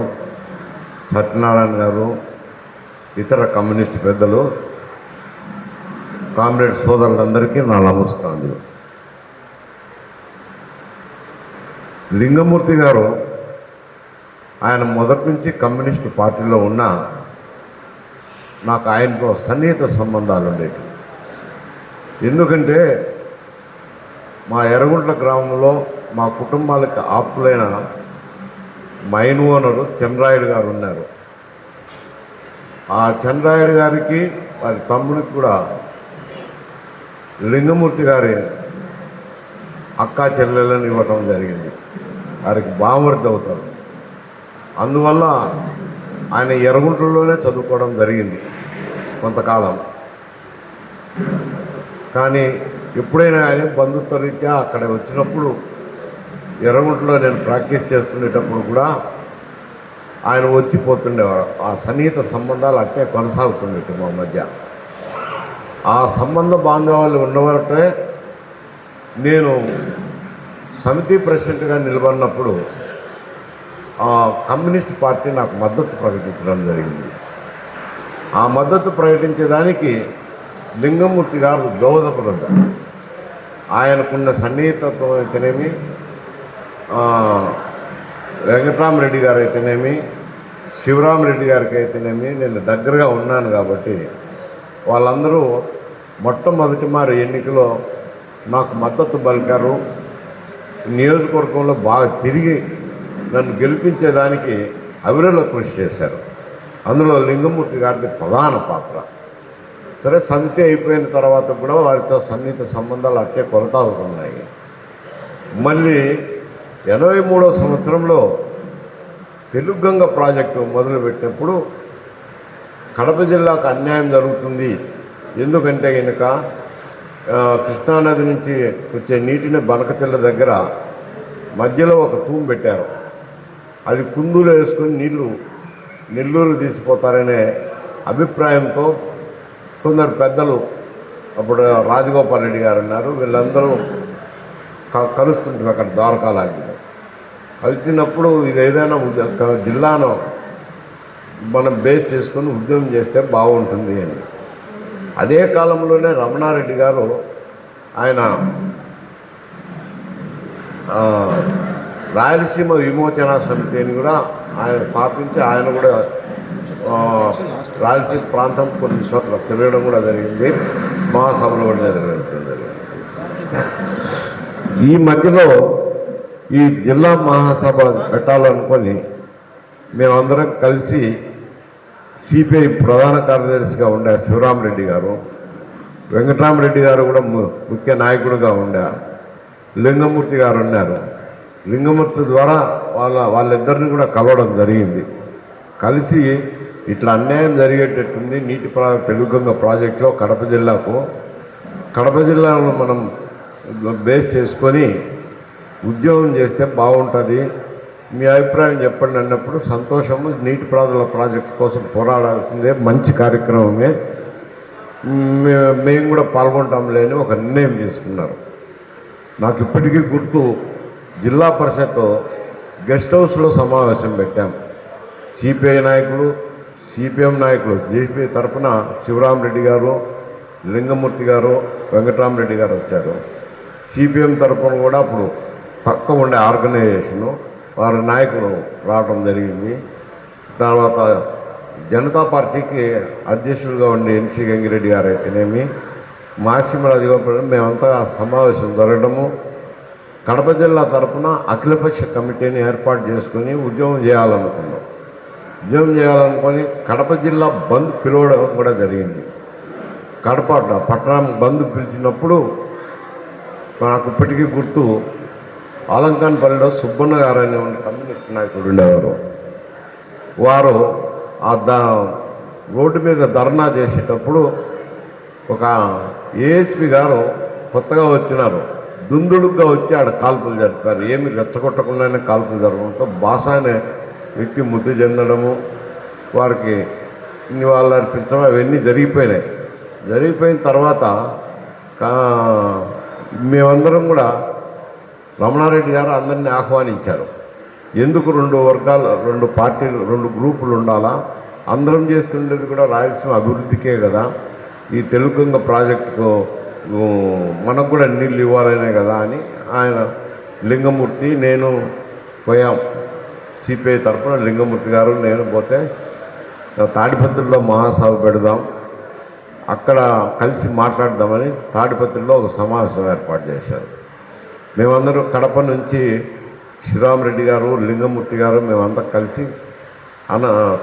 సత్యనారాయణ గారు, ఇతర కమ్యూనిస్టు పెద్దలు, కామ్రేడ్ సోదరులందరికీ నా నమస్కారాలు. లింగమూర్తి గారు ఆయన మొదటి నుంచి కమ్యూనిస్టు పార్టీలో ఉన్న నాకు ఆయనతో సన్నిహిత సంబంధాలు ఉండేవి. ఎందుకంటే మా ఎర్రగుంట్ల గ్రామంలో మా కుటుంబాలకు ఆప్తులైన మైన్ ఓనరు చంద్రాయుడు గారు ఉన్నారు. ఆ చంద్రాయుడు గారికి వారి తమ్ముడికి కూడా లింగమూర్తి గారి అక్కా చెల్లెలను ఇవ్వటం జరిగింది. వారికి బామర్ది అవుతారు. అందువల్ల ఆయన ఎర్రగుంట్లలోనే చదువుకోవడం జరిగింది కొంతకాలం. కానీ ఎప్పుడైనా ఆయన బంధుత్వ రీత్యా అక్కడ వచ్చినప్పుడు ఎర్రగుంటలో నేను ప్రాక్టీస్ చేస్తుండేటప్పుడు కూడా ఆయన వచ్చిపోతుండేవాడు. ఆ సన్నిహిత సంబంధాలు అట్టే కొనసాగుతుండేవి మా మధ్య. ఆ సంబంధ బాంధవాలు ఉండబట్టే నేను సమితి ప్రెసిడెంట్గా నిలబడినప్పుడు కమ్యూనిస్ట్ పార్టీ నాకు మద్దతు ప్రకటించడం జరిగింది. ఆ మద్దతు ప్రకటించేదానికి లింగమూర్తి గారు దోహదపడ్డారు. ఆయనకున్న సన్నిహితత్వం అయితేనేమి, వెంకటరామరెడ్డి గారు అయితేనేమి, శివరామరెడ్డి గారికి అయితేనేమి నేను దగ్గరగా ఉన్నాను కాబట్టి వాళ్ళందరూ మొట్టమొదటి మారు ఎన్నికలో నాకు మద్దతు పలికారు. నియోజకవర్గంలో బాగా తిరిగి నన్ను గెలిపించేదానికి అవిరళ కృషి చేశారు. అందులో లింగమూర్తి గారిది ప్రధాన పాత్ర. సరే, సమితి అయిపోయిన తర్వాత కూడా వారితో సన్నిహిత సంబంధాలు అట్టే కొనసాగుతున్నాయి. మళ్ళీ 83వ సంవత్సరంలో తెలుగు గంగ ప్రాజెక్టు మొదలుపెట్టినప్పుడు కడప జిల్లాకు అన్యాయం జరుగుతుంది. ఎందుకంటే కనుక కృష్ణానది నుంచి వచ్చే నీటిని బనకచెల్ల దగ్గర మధ్యలో ఒక తూము పెట్టారు. అది కుందులు వేసుకుని నీళ్లు నెల్లూరు తీసిపోతారనే అభిప్రాయంతో కొందరు పెద్దలు, అప్పుడు రాజగోపాల్ రెడ్డి గారు ఉన్నారు, వీళ్ళందరూ కలుస్తుంటారు అక్కడ ద్వారకాలాంటిలో. కలిసినప్పుడు ఇది ఏదైనా జిల్లాను మనం బేస్ చేసుకొని ఉద్యమం చేస్తే బాగుంటుంది అని. అదే కాలంలోనే రమణారెడ్డి గారు ఆయన రాయలసీమ విమోచన సమితి అని కూడా ఆయన స్థాపించి ఆయన కూడా రాయలసీమ ప్రాంతం కొన్ని చోట్ల తిరగడం కూడా జరిగింది. మహాసభలు కూడా నిర్వహించడం జరిగింది. ఈ మధ్యలో ఈ జిల్లా మహాసభ పెట్టాలనుకొని మేమందరం కలిసి సిపిఐ ప్రధాన కార్యదర్శిగా ఉండే శివరామరెడ్డి గారు, వెంకటరామరెడ్డి గారు కూడా ముఖ్య నాయకుడిగా ఉండే, లింగమూర్తి గారు ఉన్నారు. లింగమూర్తి ద్వారా వాళ్ళిద్దరిని కూడా కలవడం జరిగింది. కలిసి ఇట్లా అన్యాయం జరిగేటట్టుంది నీటి తెలుగు గంగ ప్రాజెక్టులో కడప జిల్లాలో మనం బేస్ చేసుకొని ఉద్యోగం చేస్తే బాగుంటుంది, మీ అభిప్రాయం చెప్పండి అన్నప్పుడు సంతోషము. నీటిపారుదల ప్రాజెక్టు కోసం పోరాడాల్సిందే, మంచి కార్యక్రమమే, మేము కూడా పాల్గొంటాంలే అని ఒక నిర్ణయం తీసుకున్నారు. నాకు ఇప్పటికీ గుర్తు, జిల్లా పరిషత్ గెస్ట్ హౌస్లో సమావేశం పెట్టాం. సిపిఐ నాయకులు, సిపిఎం నాయకులు, జేపీ తరఫున శివరామరెడ్డి గారు, లింగమూర్తి గారు, వెంకటరామరెడ్డి గారు వచ్చారు. సిపిఎం తరఫున కూడా అప్పుడు పక్క ఉండే ఆర్గనైజేషను వారి నాయకులు రావడం జరిగింది. తర్వాత జనతా పార్టీకి అధ్యక్షులుగా ఉండే ఎన్సి గంగిరెడ్డి గారు అయితేనేమి, మాసిమ రాజగోపాల్, మేమంతా సమావేశం జరగడము, కడప జిల్లా తరఫున అఖిలపక్ష కమిటీని ఏర్పాటు చేసుకుని ఉద్యమం చేయాలనుకున్నాం. ఉద్యమం చేయాలనుకొని కడప జిల్లా బంద్ పిలవడం కూడా జరిగింది. కడప పట్టణం బంద్ పిలిచినప్పుడు నాకు ఇప్పటికీ గుర్తు, ఆలంకాన్పల్లిలో సుబ్బన్న గారు అనే కమ్యూనిస్ట్ నాయకుడు ఉండేవారు. వారు ఆ రోడ్డు మీద ధర్నా చేసేటప్పుడు ఒక ఏఎస్పి గారు కొత్తగా వచ్చినారు, దుందుడుగ్గా వచ్చి ఆడ కాల్పులు జరిపారు. ఏమి రెచ్చగొట్టకుండానే కాల్పులు జరగడంతో బాస అనే వ్యక్తి మృతి చెందడము, వారికి నివాళులు అర్పించడం అవన్నీ జరిగిపోయినాయి. జరిగిపోయిన తర్వాత మేమందరం కూడా రమణారెడ్డి గారు అందరినీ ఆహ్వానించారు. ఎందుకు 2 వర్గాలు, 2 పార్టీలు, 2 గ్రూపులు ఉండాలా? అందరం చేస్తుండేది కూడా రాయలసీమ అభివృద్ధికే కదా. ఈ తెలుగుగంగ ప్రాజెక్టుకు మనకు కూడా నీళ్ళు ఇవ్వాలనే కదా అని ఆయన లింగమూర్తి నేను పోయాం. సిపిఐ తరఫున లింగమూర్తి గారు నేను పోతే తాడిపత్రిలో మహాసభ పెడదాం, అక్కడ కలిసి మాట్లాడదామని తాడిపత్రిలో ఒక సమావేశం ఏర్పాటు చేశారు. మేమందరూ కడప నుంచి శ్రీరామరెడ్డి గారు, లింగమూర్తి గారు మేమంతా కలిసి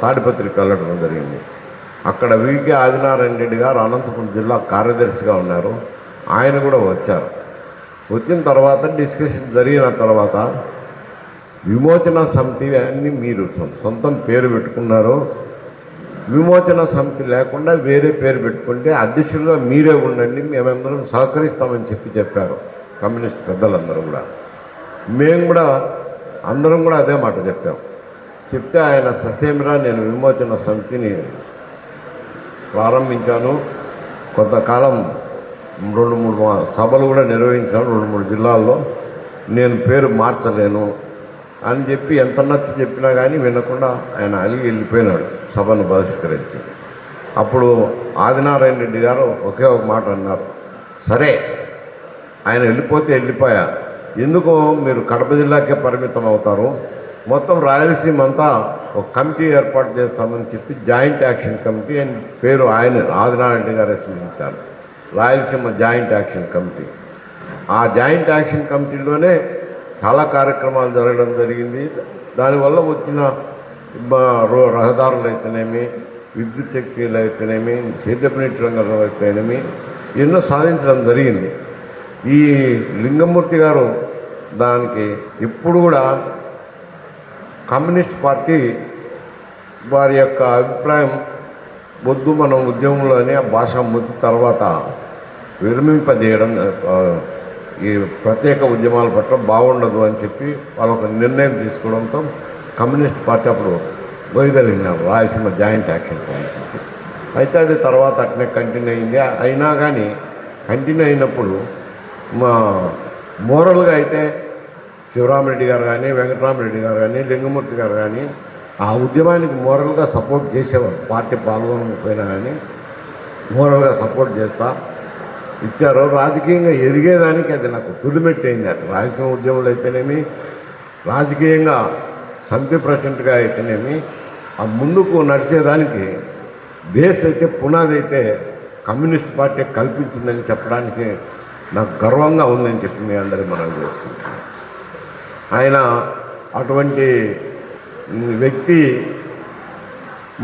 తాడిపత్రికి వెళ్ళడం జరిగింది. అక్కడ వికే ఆదినారాయణ రెడ్డి గారు అనంతపురం జిల్లా కార్యదర్శిగా ఉన్నారు, ఆయన కూడా వచ్చారు. వచ్చిన తర్వాత డిస్కషన్ జరిగిన తర్వాత విమోచన సమితి అన్ని మీరు సొంతం పేరు పెట్టుకున్నారు, విమోచన సమితి లేకుండా వేరే పేరు పెట్టుకుంటే అధ్యక్షులుగా మీరే ఉండండి, మేమందరం సహకరిస్తామని చెప్పారు కమ్యూనిస్ట్ పెద్దలందరూ కూడా. మేము కూడా అందరం కూడా అదే మాట చెప్తే ఆయన ససేమిరా నేను విమోచన సమితిని ప్రారంభించాను, కొంతకాలం 2-3 సభలు కూడా నిర్వహించాను 2-3 జిల్లాల్లో, నేను పేరు మార్చలేను అని చెప్పి ఎంత నచ్చి చెప్పినా కానీ వినకుండా ఆయన అలిగి వెళ్ళిపోయినాడు సభను బహిష్కరించి. అప్పుడు ఆదినారాయణ రెడ్డి గారు ఒకే ఒక మాట అన్నారు, సరే ఆయన వెళ్ళిపోతే వెళ్ళిపోయా, ఎందుకు మీరు కడప జిల్లాకే పరిమితం అవుతారు, మొత్తం రాయలసీమ అంతా ఒక కమిటీ ఏర్పాటు చేస్తామని చెప్పి జాయింట్ యాక్షన్ కమిటీ అని పేరు ఆయన ఆదినారాయణ రెడ్డి గారే సూచించారు, రాయలసీమ జాయింట్ యాక్షన్ కమిటీ. ఆ జాయింట్ యాక్షన్ కమిటీలోనే చాలా కార్యక్రమాలు జరగడం జరిగింది. దానివల్ల వచ్చిన రహదారులు అయితేనేమి, విద్యుత్ శక్తులు అయితేనేమి, సేద్యపు నీటి రంగంలో అయితేనేమి ఎన్నో సాధించడం జరిగింది. ఈ లింగమూర్తి గారు దానికి ఇప్పుడు కూడా కమ్యూనిస్ట్ పార్టీ వారి యొక్క అభిప్రాయం వద్దు, మనం ఉద్యమంలోనే ఆ భాష ముద్దు తర్వాత విరమింపజేయడం, ఈ ప్రత్యేక ఉద్యమాల పట్ల బాగుండదు అని చెప్పి వాళ్ళు ఒక నిర్ణయం తీసుకోవడంతో కమ్యూనిస్ట్ పార్టీ అప్పుడు వైదొలిగినారు రాయలసీమ జాయింట్ యాక్షన్ కమిటీ. అయితే అది తర్వాత అట్నే కంటిన్యూ అయింది. అయినా కానీ కంటిన్యూ అయినప్పుడు మోరల్గా అయితే శివరామరెడ్డి గారు కానీ, వెంకటరామరెడ్డి గారు కానీ, లింగమూర్తి గారు కానీ ఆ ఉద్యమానికి మోరల్గా సపోర్ట్ చేసేవారు. పార్టీ పాల్గొనకపోయినా కానీ మోరల్గా సపోర్ట్ చేస్తా ఇచ్చారు. రాజకీయంగా ఎదిగేదానికి అది నాకు తుడిమెట్టయింది. అటు రాయలసీమ ఉద్యమంలో అయితేనేమి, రాజకీయంగా సమితి ప్రెసిడెంట్గా అయితేనేమి, ఆ ముందుకు నడిచేదానికి బేస్ అయితే, పునాది అయితే కమ్యూనిస్ట్ పార్టీ కల్పించిందని చెప్పడానికి నాకు గర్వంగా ఉందని చెప్పి మీ అందరూ మనం చేసుకుంటాం. ఆయన అటువంటి వ్యక్తి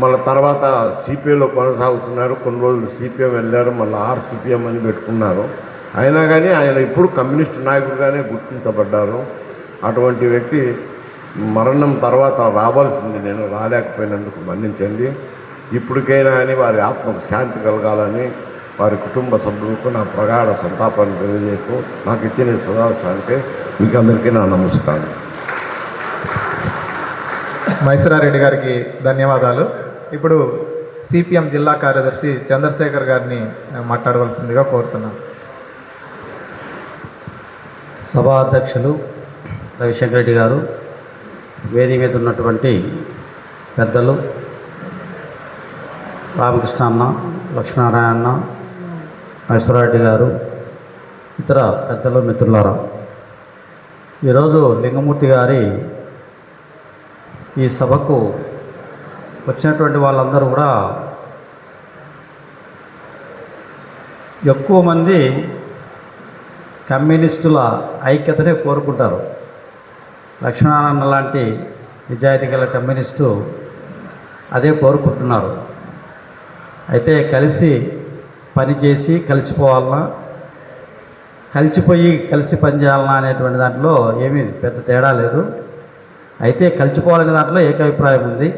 మళ్ళీ తర్వాత సిపిఐలో కొనసాగుతున్నారు. కొన్ని రోజులు సిపిఎం వెళ్ళారు, మళ్ళీ ఆర్సిపిఎం అని పెట్టుకున్నారు. అయినా కానీ ఆయన ఇప్పుడు కమ్యూనిస్ట్ నాయకుడిగానే గుర్తించబడ్డారు. అటువంటి వ్యక్తి మరణం తర్వాత రావాల్సింది, నేను రాలేకపోయినందుకు మన్నించండి. ఇప్పటికైనా అని వారి ఆత్మకు శాంతి కలగాలని వారి కుటుంబ సభ్యులకు నా ప్రగాఢ సంతాపాన్ని తెలియజేస్తూ నాకు ఇచ్చిన సదాశానికి మీకు అందరికీ నా నమస్కారం. మైసూరారెడ్డి గారికి ధన్యవాదాలు. ఇప్పుడు సిపిఎం జిల్లా కార్యదర్శి చంద్రశేఖర్ గారిని మాట్లాడవలసిందిగా కోరుతున్నాను. సభా అధ్యక్షులు రవిశంకర్ రెడ్డి గారు, వేదిక మీద ఉన్నటువంటి పెద్దలు రామకృష్ణ అన్న, లక్ష్మీనారాయణ అన్న, మైసూరారెడ్డి గారు, ఇతర పెద్దలు, మిత్రులారా, ఈరోజు లింగమూర్తి గారి ఈ సభకు వచ్చినటువంటి వాళ్ళందరూ కూడా ఎక్కువ మంది కమ్యూనిస్టుల ఐక్యతనే కోరుకుంటారు. లక్ష్మీనారాయణ లాంటి నిజాయితీ గల కమ్యూనిస్టు అదే కోరుకుంటున్నారు. అయితే కలిసి పనిచేసి కలిసిపోవాలన్నా, కలిసిపోయి కలిసి పనిచేయాలన్నా అనేటువంటి దాంట్లో ఏమీ పెద్ద తేడా లేదు. అయితే కలిసిపోవాలనే దాంట్లో ఏకాభిప్రాయం ఉంది.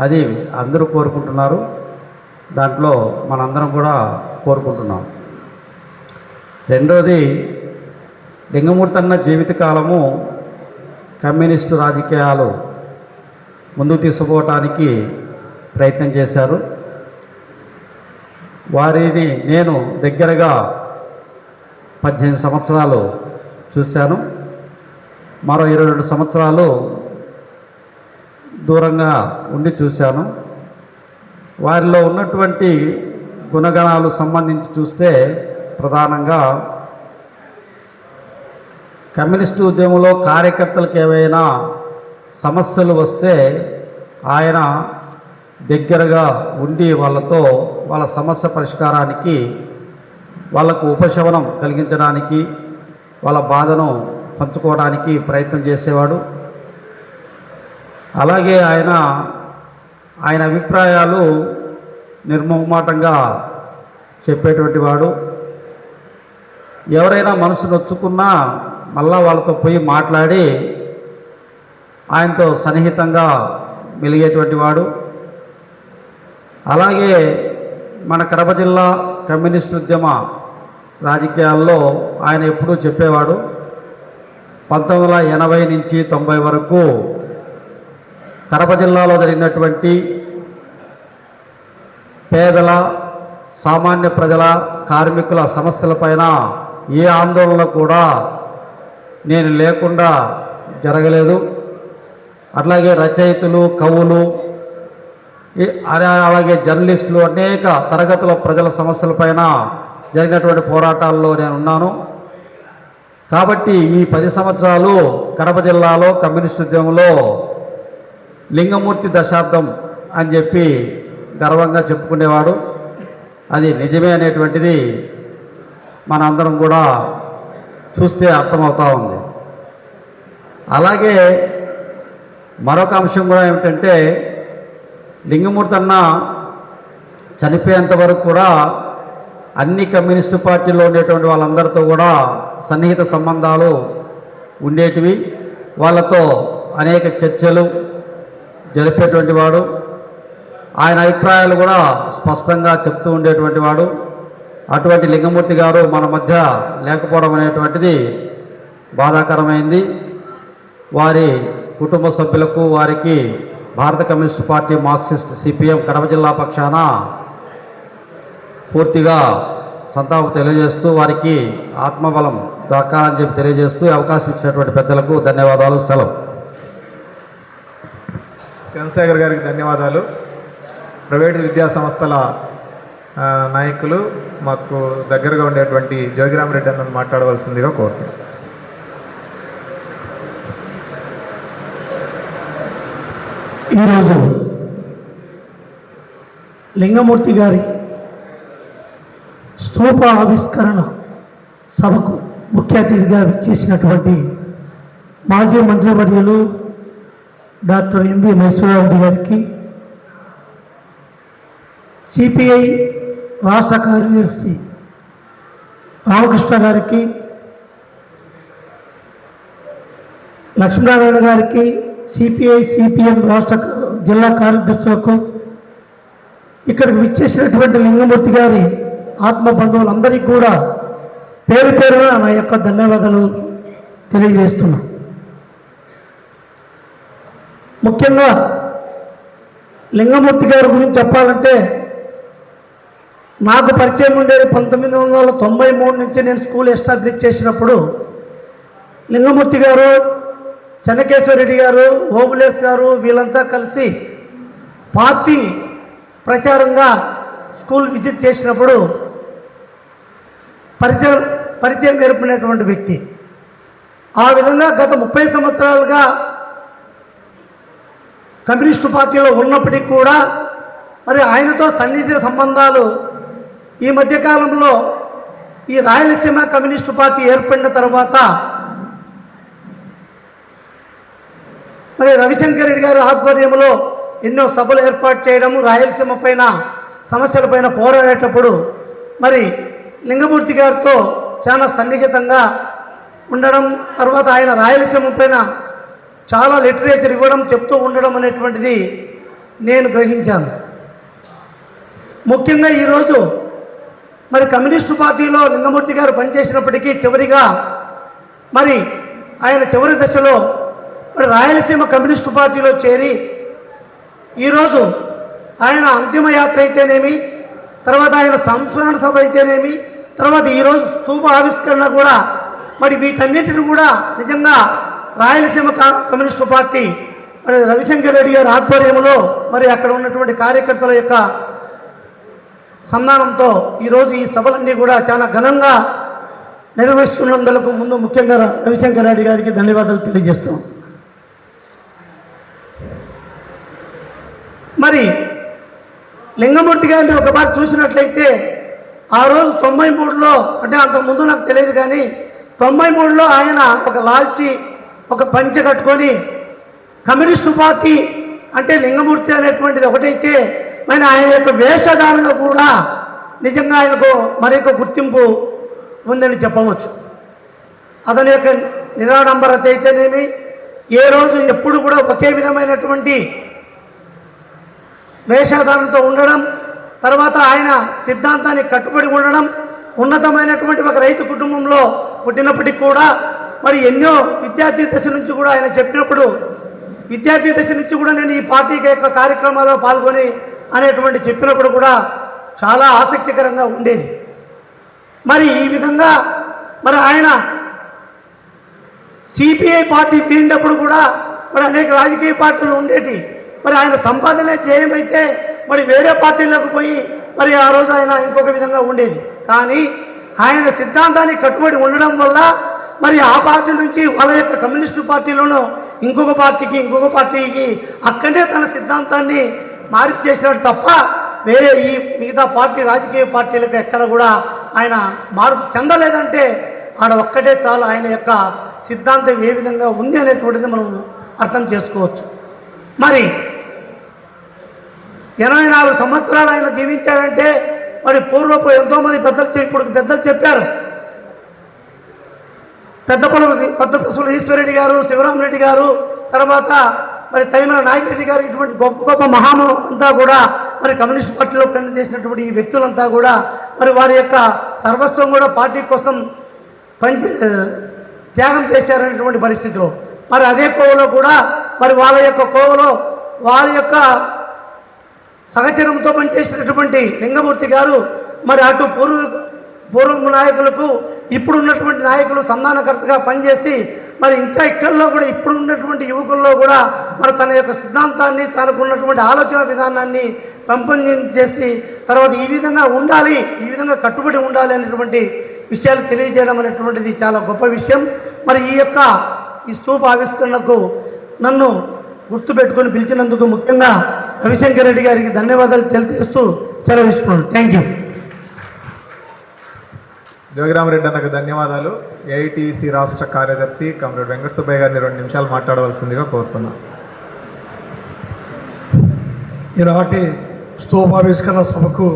అది అందరూ కోరుకుంటున్నారు. దాంట్లో మనందరం కూడా కోరుకుంటున్నాం. రెండోది, లింగమూర్తి అన్న జీవితకాలము కమ్యూనిస్టు రాజకీయాలు ముందుకు తీసుకుపోవటానికి ప్రయత్నం చేశారు. వారిని నేను దగ్గరగా 18 సంవత్సరాలు చూశాను. మరో 22 సంవత్సరాలు దూరంగా ఉండి చూశాను. వారిలో ఉన్నటువంటి గుణగణాలు సంబంధించి చూస్తే ప్రధానంగా కమ్యూనిస్టు ఉద్యమంలో కార్యకర్తలకు ఏవైనా సమస్యలు వస్తే ఆయన దగ్గరగా ఉండి వాళ్ళతో వాళ్ళ సమస్య పరిష్కారానికి, వాళ్ళకు ఉపశమనం కలిగించడానికి, వాళ్ళ బాధను పంచుకోవడానికి ప్రయత్నం చేసేవాడు. అలాగే ఆయన అభిప్రాయాలు నిర్మోహమాటంగా చెప్పేటువంటి వాడు. ఎవరైనా మనసు నొచ్చుకున్నా మళ్ళా వాళ్ళతో పోయి మాట్లాడి ఆయనతో సన్నిహితంగా మెలిగేటువంటి వాడు. అలాగే మన కడప జిల్లా కమ్యూనిస్టు ఉద్యమ రాజకీయాల్లో ఆయన ఎప్పుడూ చెప్పేవాడు, 1980 నుంచి 90 వరకు కడప జిల్లాలో జరిగినటువంటి పేదల, సామాన్య ప్రజల, కార్మికుల సమస్యలపైన ఏ ఆందోళన కూడా నేను లేకుండా జరగలేదు. అట్లాగే రచయితలు, కవులు, అలాగే జర్నలిస్టులు, అనేక తరగతుల ప్రజల సమస్యలపైన జరిగినటువంటి పోరాటాల్లో నేను ఉన్నాను. కాబట్టి ఈ 10 సంవత్సరాలు కడప జిల్లాలో కమ్యూనిస్టు ఉద్యమంలో లింగమూర్తి దశాబ్దం అని చెప్పి గర్వంగా చెప్పుకునేవాడు. అది నిజమే అనేటువంటిది మనందరం కూడా చూస్తే అర్థమవుతూ ఉంది. అలాగే మరొక అంశం కూడా ఏమిటంటే, లింగమూర్తి అన్న చనిపోయేంత వరకు కూడా అన్ని కమ్యూనిస్టు పార్టీల్లో ఉండేటువంటి వాళ్ళందరితో కూడా సన్నిహిత సంబంధాలు ఉండేటివి. వాళ్ళతో అనేక చర్చలు జరిపేటువంటి వాడు. ఆయన అభిప్రాయాలు కూడా స్పష్టంగా చెప్తూ ఉండేటువంటి వాడు. అటువంటి లింగమూర్తి గారు మన మధ్య లేకపోవడం అనేటువంటిది బాధాకరమైంది. వారి కుటుంబ సభ్యులకు, వారికి భారత communist party, Marxist, CPM Kadapa జిల్లా పక్షాన పూర్తిగా సంతాపం తెలియజేస్తూ వారికి ఆత్మబలం దక్కాలని చెప్పి తెలియజేస్తూ అవకాశం ఇచ్చినటువంటి పెద్దలకు ధన్యవాదాలు. సెలవు. చంద్రశేఖర్ గారికి ధన్యవాదాలు. ప్రైవేటు విద్యా సంస్థల నాయకులు మాకు దగ్గరగా ఉండేటువంటి జోగిరామరెడ్డి అన్నను మాట్లాడవలసిందిగా కోరుతున్నాను. ఈరోజు లింగమూర్తి గారి స్తూప ఆవిష్కరణ సభకు ముఖ్య అతిథిగా విచ్చేసినటువంటి మాజీ మంత్రివర్యులు డాక్టర్ ఎంవి మహేశ్వరరెడ్డి గారికి, సిపిఐ రాష్ట్ర కార్యదర్శి రామకృష్ణ గారికి, లక్ష్మీనారాయణ గారికి, సిపిఐ సిపిఎం రాష్ట్ర జిల్లా కార్యదర్శులకు, ఇక్కడికి విచ్చేసినటువంటి లింగమూర్తి గారి ఆత్మ బంధువులందరికీ కూడా పేరు పేరున నా యొక్క ధన్యవాదాలు తెలియజేస్తున్నా. ముఖ్యంగా లింగమూర్తి గారి గురించి చెప్పాలంటే, నాకు పరిచయం ఉండేది 1993 నుంచి నేను స్కూల్ ఎస్టాబ్లిష్ చేసినప్పుడు లింగమూర్తి గారు, చెన్నకేశ్వరరెడ్డి గారు, ఓబులేస్ గారు వీళ్ళంతా కలిసి పార్టీ ప్రచారంగా స్కూల్ విజిట్ చేసినప్పుడు పరిచయం ఏర్పడినటువంటి వ్యక్తి. ఆ విధంగా గత 30 సంవత్సరాలుగా కమ్యూనిస్టు పార్టీలో ఉన్నప్పటికీ కూడా మరి ఆయనతో సన్నిహిత సంబంధాలు ఈ మధ్యకాలంలో ఈ రాయలసీమ కమ్యూనిస్టు పార్టీ ఏర్పడిన తర్వాత మరి రవిశంకర్ రెడ్డి గారి ఆధ్వర్యంలో ఎన్నో సభలు ఏర్పాటు చేయడం, రాయలసీమ పైన సమస్యలపైన పోరాడేటప్పుడు మరి లింగమూర్తి గారితో చాలా సన్నిహితంగా ఉండడం, తర్వాత ఆయన రాయలసీమ పైన చాలా లిటరేచర్ ఇవ్వడం, చెప్తూ ఉండడం అనేటువంటిది నేను గ్రహించాను. ముఖ్యంగా ఈరోజు మరి కమ్యూనిస్టు పార్టీలో లింగమూర్తి గారు పనిచేసినప్పటికీ చివరిగా మరి ఆయన చివరి దశలో మరి రాయలసీమ కమ్యూనిస్టు పార్టీలో చేరి ఈరోజు ఆయన అంతిమ యాత్ర అయితేనేమి, తర్వాత ఆయన సంస్మరణ సభ అయితేనేమి, తర్వాత ఈరోజు స్తూప ఆవిష్కరణ కూడా మరి వీటన్నిటిని కూడా నిజంగా రాయలసీమ కమ్యూనిస్టు పార్టీ మరి రవిశంకర్ రెడ్డి గారి ఆధ్వర్యంలో మరి అక్కడ ఉన్నటువంటి కార్యకర్తల యొక్క సంధానంతో ఈరోజు ఈ సభలన్నీ కూడా చాలా ఘనంగా నిర్వహిస్తున్నందుకు ముందు ముఖ్యంగా రవిశంకర్ రెడ్డి గారికి ధన్యవాదాలు తెలియజేస్తున్నాం. మరి లింగమూర్తి గారిని ఒకసారి చూసినట్లయితే ఆ రోజు 93లో, అంటే అంతకుముందు నాకు తెలియదు కానీ 93లో ఆయన ఒక లాల్చి ఒక పంచె కట్టుకొని కమ్యూనిస్టు పార్టీ అంటే లింగమూర్తి అనేటువంటిది ఒకటైతే మరి ఆయన యొక్క వేషధారణ కూడా నిజంగా ఆయనకు మరొక గుర్తింపు ఉందని చెప్పవచ్చు. అతని యొక్క నిరాడంబరత అయితేనేమి, ఏ రోజు ఎప్పుడు కూడా ఒకే విధమైనటువంటి వేషధారణతో ఉండడం, తర్వాత ఆయన సిద్ధాంతానికి కట్టుబడి ఉండడం, ఉన్నతమైనటువంటి ఒక రైతు కుటుంబంలో పుట్టినప్పటికీ కూడా మరి ఎన్నో విద్యార్థి దశ నుంచి కూడా ఆయన చెప్పినప్పుడు విద్యార్థి దశ నుంచి కూడా నేను ఈ పార్టీ యొక్క కార్యక్రమాల్లో పాల్గొని అనేటువంటి చెప్పినప్పుడు కూడా చాలా ఆసక్తికరంగా ఉండేది. మరి ఈ విధంగా మరి ఆయన సిపిఐ పార్టీ వీడినప్పుడు కూడా మరి అనేక రాజకీయ పార్టీలు ఉండేటి. మరి ఆయన సంపాదన జయమైతే మరి వేరే పార్టీలోకి పోయి మరి ఆ రోజు ఆయన ఇంకొక విధంగా ఉండేది. కానీ ఆయన సిద్ధాంతానికి కట్టుబడి ఉండడం వల్ల మరి ఆ పార్టీ నుంచి వాళ్ళ యొక్క కమ్యూనిస్టు పార్టీలోనూ ఇంకొక పార్టీకి అక్కడే తన సిద్ధాంతాన్ని మార్పు చేసినాడు తప్ప వేరే ఈ మిగతా పార్టీ రాజకీయ పార్టీలకు ఎక్కడ కూడా ఆయన మార్పు చెందలేదంటే ఆడ ఒక్కటే చాలు ఆయన యొక్క సిద్ధాంతం ఏ విధంగా ఉంది అనేటువంటిది మనం అర్థం చేసుకోవచ్చు. మరి 84 సంవత్సరాలు ఆయన జీవించాడంటే మరి పూర్వపు ఎంతోమంది పెద్దలు చెప్పారు. పెద్దపల్లి ఈశ్వరరెడ్డి గారు, శివరామరెడ్డి గారు, తర్వాత మరి తరిమల నాగిరెడ్డి గారు, ఇటువంటి గొప్ప గొప్ప మహాము అంతా కూడా మరి కమ్యూనిస్ట్ పార్టీలో పనిచేసినటువంటి ఈ వ్యక్తులంతా కూడా మరి వారి యొక్క సర్వస్వం కూడా పార్టీ కోసం త్యాగం చేశారనేటువంటి పరిస్థితిలో మరి అదే కోవలో కూడా మరి వారి యొక్క సహచరంతో పనిచేసినటువంటి లింగమూర్తి గారు మరి అటు పూర్వం నాయకులకు ఇప్పుడు ఉన్నటువంటి నాయకులు సంధానకర్తగా పనిచేసి మరి ఇంకా ఇక్కడలో కూడా ఇప్పుడు ఉన్నటువంటి యువకుల్లో కూడా మరి తన యొక్క సిద్ధాంతాన్ని, తనకు ఉన్నటువంటి ఆలోచన విధానాన్ని పెంపొందించేసి తర్వాత ఈ విధంగా ఉండాలి, ఈ విధంగా కట్టుబడి ఉండాలి అనేటువంటి విషయాలు తెలియజేయడం అనేటువంటిది చాలా గొప్ప విషయం. మరి ఈ స్తూప ఆవిష్కరణకు నన్ను గుర్తుపెట్టుకొని పిలిచినందుకు ముఖ్యంగా రవిశంకర్ రెడ్డి గారికి ధన్యవాదాలు తెలియజేస్తూ సెలవు తీసుకున్నాను. Thank you. జోగిరామరెడ్డి అన్నకు ధన్యవాదాలు. ఏఐటీసీ రాష్ట్ర కార్యదర్శి కామ్రేడ్ వెంకట సుబ్బయ్య గారిని 2 నిమిషాలు మాట్లాడవలసిందిగా కోరుతున్నాను. ఈనాటి స్తూపావిష్కరణ సభకు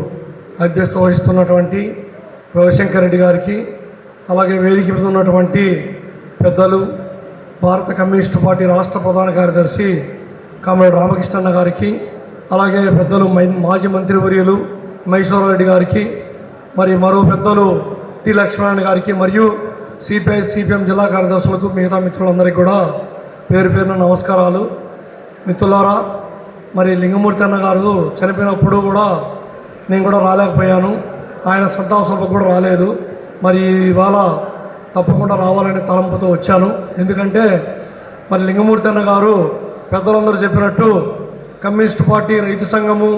అధ్యక్షత వహిస్తున్నటువంటి రవిశంకర్ రెడ్డి గారికి, అలాగే వేదిక మీద ఉన్నటువంటి పెద్దలు, భారత కమ్యూనిస్టు పార్టీ రాష్ట్ర ప్రధాన కార్యదర్శి కామ్రేడ్ రామకృష్ణన్న గారికి, అలాగే పెద్దలు మాజీ మంత్రివర్యులు మైసూరారెడ్డి గారికి, మరి మరో పెద్దలు టి లక్ష్మణ్ గారికి, మరియు సిపిఎం జిల్లా కార్యదర్శులకు, మిగతా మిత్రులందరికీ కూడా పేరు పేరున నమస్కారాలు. మిత్రులారా, మరి లింగమూర్తి అన్న గారు చనిపోయినప్పుడు కూడా నేను కూడా రాలేకపోయాను, ఆయన సంతాప సభకు కూడా రాలేదు. మరి ఇవాళ తప్పకుండా రావాలనే తలంపుతో వచ్చాను. ఎందుకంటే మరి లింగమూర్తి అన్న గారు పెద్దలందరూ చెప్పినట్టు కమ్యూనిస్ట్ పార్టీ, రైతు సంఘము,